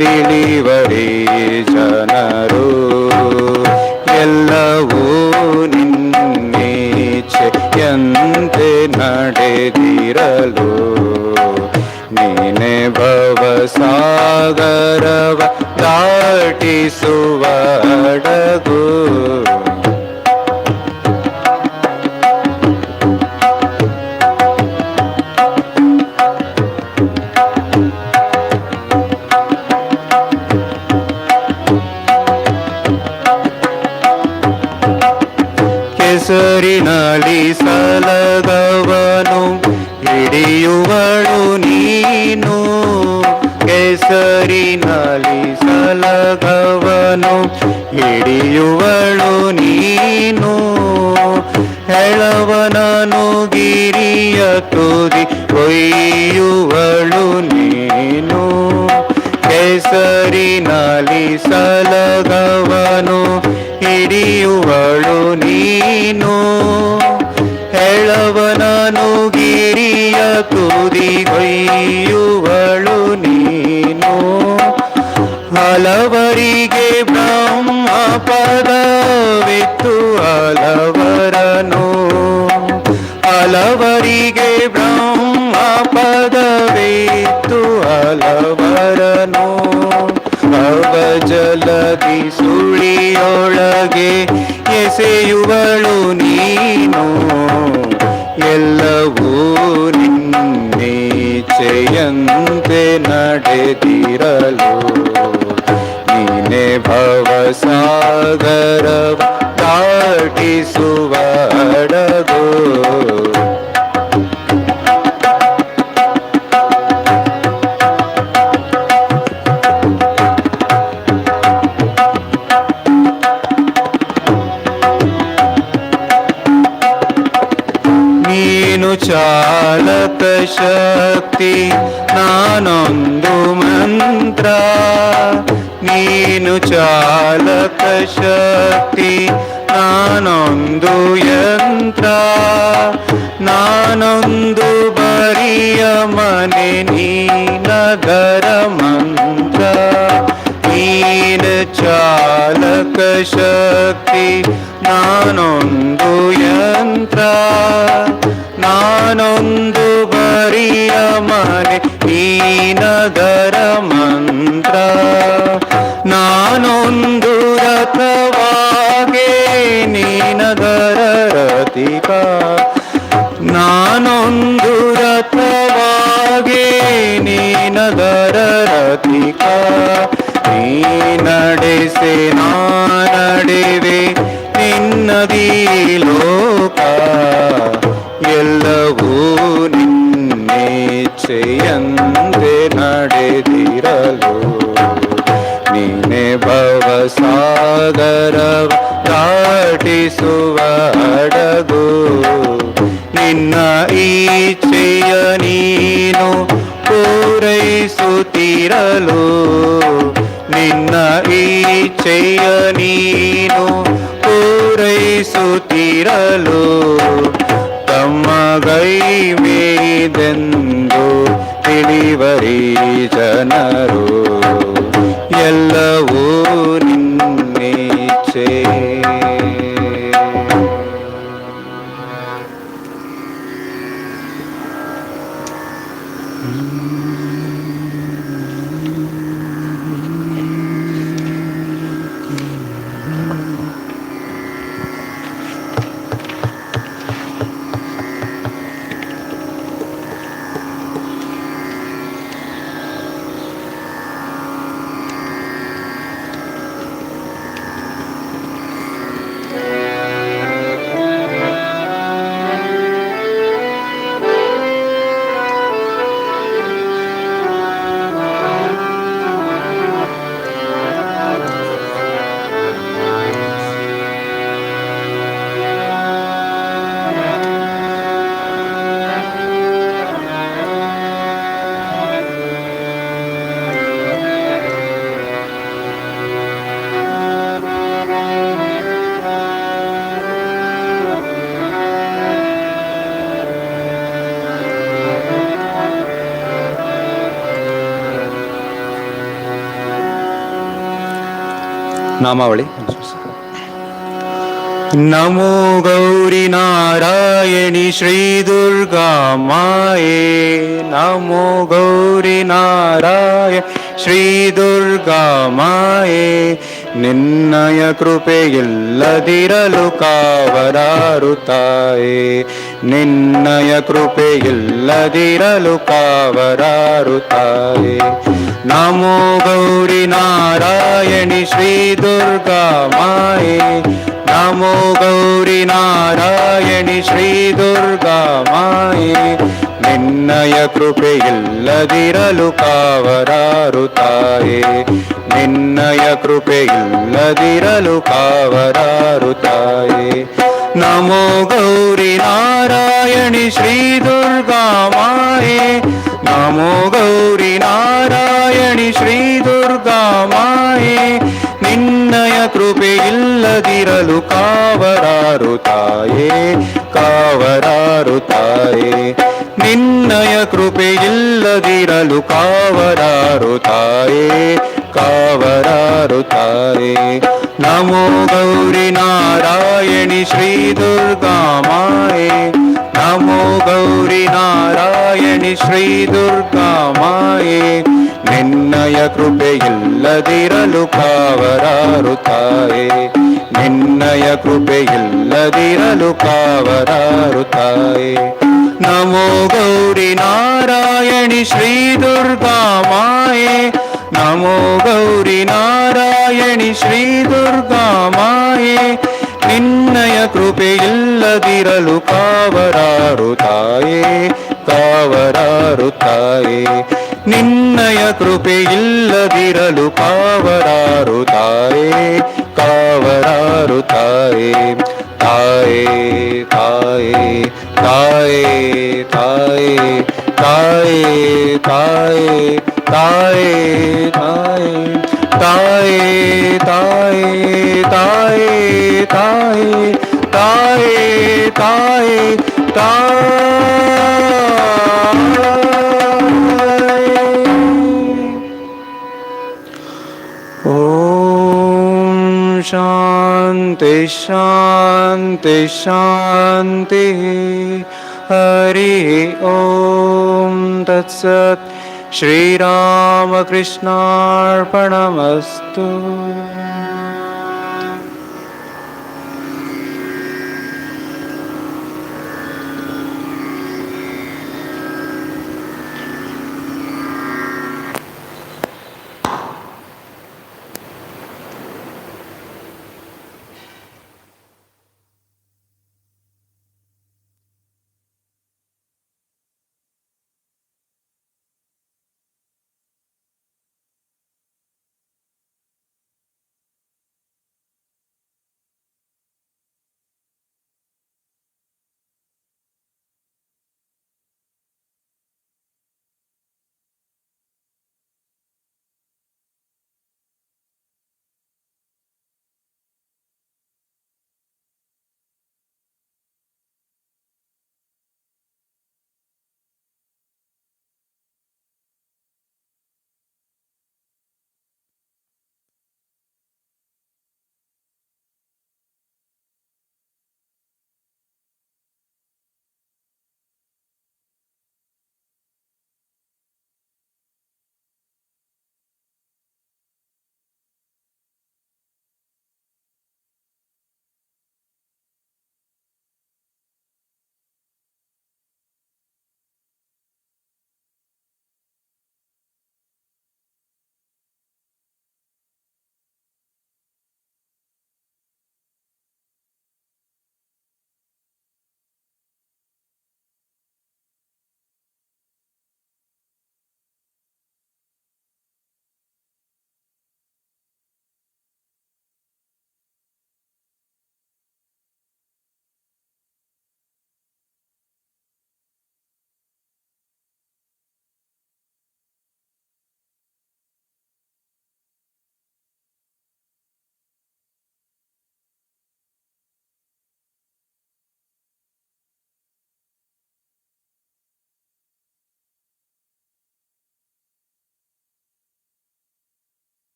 Speaker 3: ತಿಳಿವರಿ ಜನರು. ಎಲ್ಲವೂ ನಿನ್ನೇಚ್ಛೆಯಂತೆ ನಡೆದಿರಲು ನೀನೆ ಭವಸಾಗರವ ದಾಟಿಸುವ ಹಡಗು. ಕೆಸರಿನಲ್ಲಿ ಸಲಗವನು ಹಿಡಿಯುವಳು ನೀನು. ಕೆಸರಿನಲ್ಲಿ ಸಲಗವನು ಹಿಡಿಯುವಳು ನೀನು. ಹೆಳವನನು ಗಿರಿಯ ತುದಿ ಕೊಯ್ಯುವಳು ನೀನು. ಕೆಸರಿನಲ್ಲಿ ಸಲಗವನು ಹಿಡಿಯುವಳು ನೀನು. ಹೆಳವನನು ಗಿರಿಯ ತುದಿಗೊಯ್ಯುವಳು ನೀನು. ಹಲವರಿಗೆ ಬ್ರಹ್ಮ ಪದವಿತ್ತು ಹಲವರನು. ಹಲವರಿಗೆ ಬ್ರಹ್ಮ ಪದವಿತ್ತು ಹಲವರನು. ಜಲದಿ ಸುಳಿಯೊಳಗೆ ಎಸೆಯುವಳು ನೀನು. ಎಲ್ಲವೂ ನಿನ್ನೇಚ್ಛೆಯಂತೆ ನಡೆದಿರಲು ನೀನೆ ಭವಸಾಗರವ ದಾಟಿಸುವ ಹಡಗು. ನೀನು ಚಾಲಕ ಶಕ್ತಿ ನಾನೊಂದು ಮಂತ್ರ. ನೀನು ಚಾಲಕ ಶಕ್ತಿ ನಾನೊಂದು ಯಂತ್ರ. ನಾನೊಂದು ಬರಿಯ ಮನೆ ನೀನಗರ ಮಂತ್ರ. ನೀನು ಚಾಲಕ ಶಕ್ತಿ ನಾನೊಂದು ಯಂತ್ರ. ನಾನೊಂದು ಬರಿಯ ಮನೆ ನೀನಗರ ಮಂತ್ರ. ನಾನೊಂದು ರಥವಾಗೆ ನೀನಗರ ರಥಿಕ. ನಾನೊಂದು ರಥವಾಗೆ ನೀನಗರ ರಥಿಕ. ನೀ ನಡೆಸೆ ನಾ ನಡೆವೆ ನಿನ್ನದೀ ಲೋಕ. ಎಲ್ಲವೂ ನಿನ್ನೇಚ್ಛೆಯಂತೆ ನಡೆದಿರಲು ನೀನೆ ಭವಸಾಗರವ ದಾಟಿಸುವ ಹಡಗು. ನಿನ್ನ ಇಚ್ಛೆಯ ನೀನು ಪೂರೈಸುತ್ತಿರಲು, ನಿನ್ನ ಇಚ್ಛೆಯ ನೀನು ಪೂರೈಸುತ್ತಿರಲು, ತಮ್ಮ ಗೈ ಮೇದೆಂದು ತಿಳಿವರಿ ಜನರು, ಎಲ್ಲವೂ ನಿನ್ನಿಚ್ಛೆ.
Speaker 1: ನಾಮಾವಳಿ.
Speaker 3: ನಮೋ ಗೌರಿ ನಾರಾಯಣಿ ಶ್ರೀ ದುರ್ಗಾ ಮಾಯೇ, ನಮೋ ಗೌರಿ ನಾರಾಯಣ ಶ್ರೀ ದುರ್ಗಾ ಮಾಯೇ, ನಿನ್ನಯ ಕೃಪೆಯಿಲ್ಲದಿರಲು ಕಾವರಾರು ತಾಯೇ, ನಿನ್ನಯ ಕೃಪೆಯಿಲ್ಲದಿರಲು ಕಾವರಾರು ತಾಯೇ. ನಮೋ ಗೌರಿ ನಾರಾಯಣಿ ಶ್ರೀ ದುರ್ಗಾ ಮಾಯೇ, ನಮೋ ಗೌರಿ ನಾರಾಯಣಿ ಶ್ರೀ ದುರ್ಗಾ ಮಾಯೇ, ನಿನ್ನಯ ಕೃಪೆಯಿಲ್ಲದಿರಲು ಕಾವರಾರು ತಾಯೇ, ನಿನ್ನಯ ಕೃಪೆಯಿಲ್ಲದಿರಲು ಕಾವರಾರು ತಾಯೇ. ನಮೋ ಗೌರಿ ನಾರಾಯಣಿ ಶ್ರೀ ದುರ್ಗಾ ಮಾಯೇ, ನಮೋ ಗೌರಿ ನಾರಾಯಣಿ ಶ್ರೀ ದುರ್ಗಾ ಮಾಯೇ, ನಿನ್ನಯ ಕೃಪೆಯಿಲ್ಲದಿರಲು ಕಾವರಾರು ತಾಯೇ, ಕಾವರಾರು ತಾಯೇ, ನಿನ್ನಯ ಕೃಪೆಯಿಲ್ಲದಿರಲು ಕಾವರಾರು ತಾಯೇ, ಕಾವರಾರು ತಾಯೇ. ನಮೋ ಗೌರಿ ನಾರಾಯಣಿ ಶ್ರೀ ದುರ್ಗಾ ಮಾಯೇ, ನಮೋ ಗೌರಿ ನಾರಾಯಣಿ ಶ್ರೀ ದುರ್ಗಾ ಮಾಯೇ, ನಿನ್ನಯ ಕೃಪೆಯಿಲ್ಲದಿರಲು ಕಾವರಾರು ತಾಯೇ, ನಿನ್ನಯ ಕೃಪೆಯಿಲ್ಲದಿರಲು ಕಾವರಾರು ತಾಯೇ. ನಮೋ ಗೌರಿ ನಾರಾಯಣಿ ಶ್ರೀ ದುರ್ಗಾ ಮಾಯೇ, ನಮೋ ಗೌರಿ ನಾರಾಯಣಿ ಶ್ರೀ ದುರ್ಗಾ ಮಾಯೇ, ನಿನ್ನಯ ಕೃಪೆಯಿಲ್ಲದಿರಲು ಕಾವರಾರು ತಾಯೇ, ಕಾವರಾರು ತಾಯೇ, ನಿನ್ನಯ ಕೃಪೆಯಿಲ್ಲದಿರಲು ಕಾವರಾರು ತಾಯೇ, ಕಾವರಾರು ತಾಯೇ. ತಾಯೇ ತಾಯೇ ತಾಯೇ ತಾಯೇ ತಾಯೇ ತಾಯೇ ತಾಯೇ ತಾಯೇ ತಾಯೇ ತಾಯೇ ತಾಯೇ ತಾಯೇ ಓಂ ಶಾಂತಿ ಶಾಂತಿ ಶಾಂತಿ. ಹರಿ ಓಂ ತತ್ಸತ್. ಶ್ರೀರಾಮಕೃಷ್ಣಾರ್ಪಣಮಸ್ತು.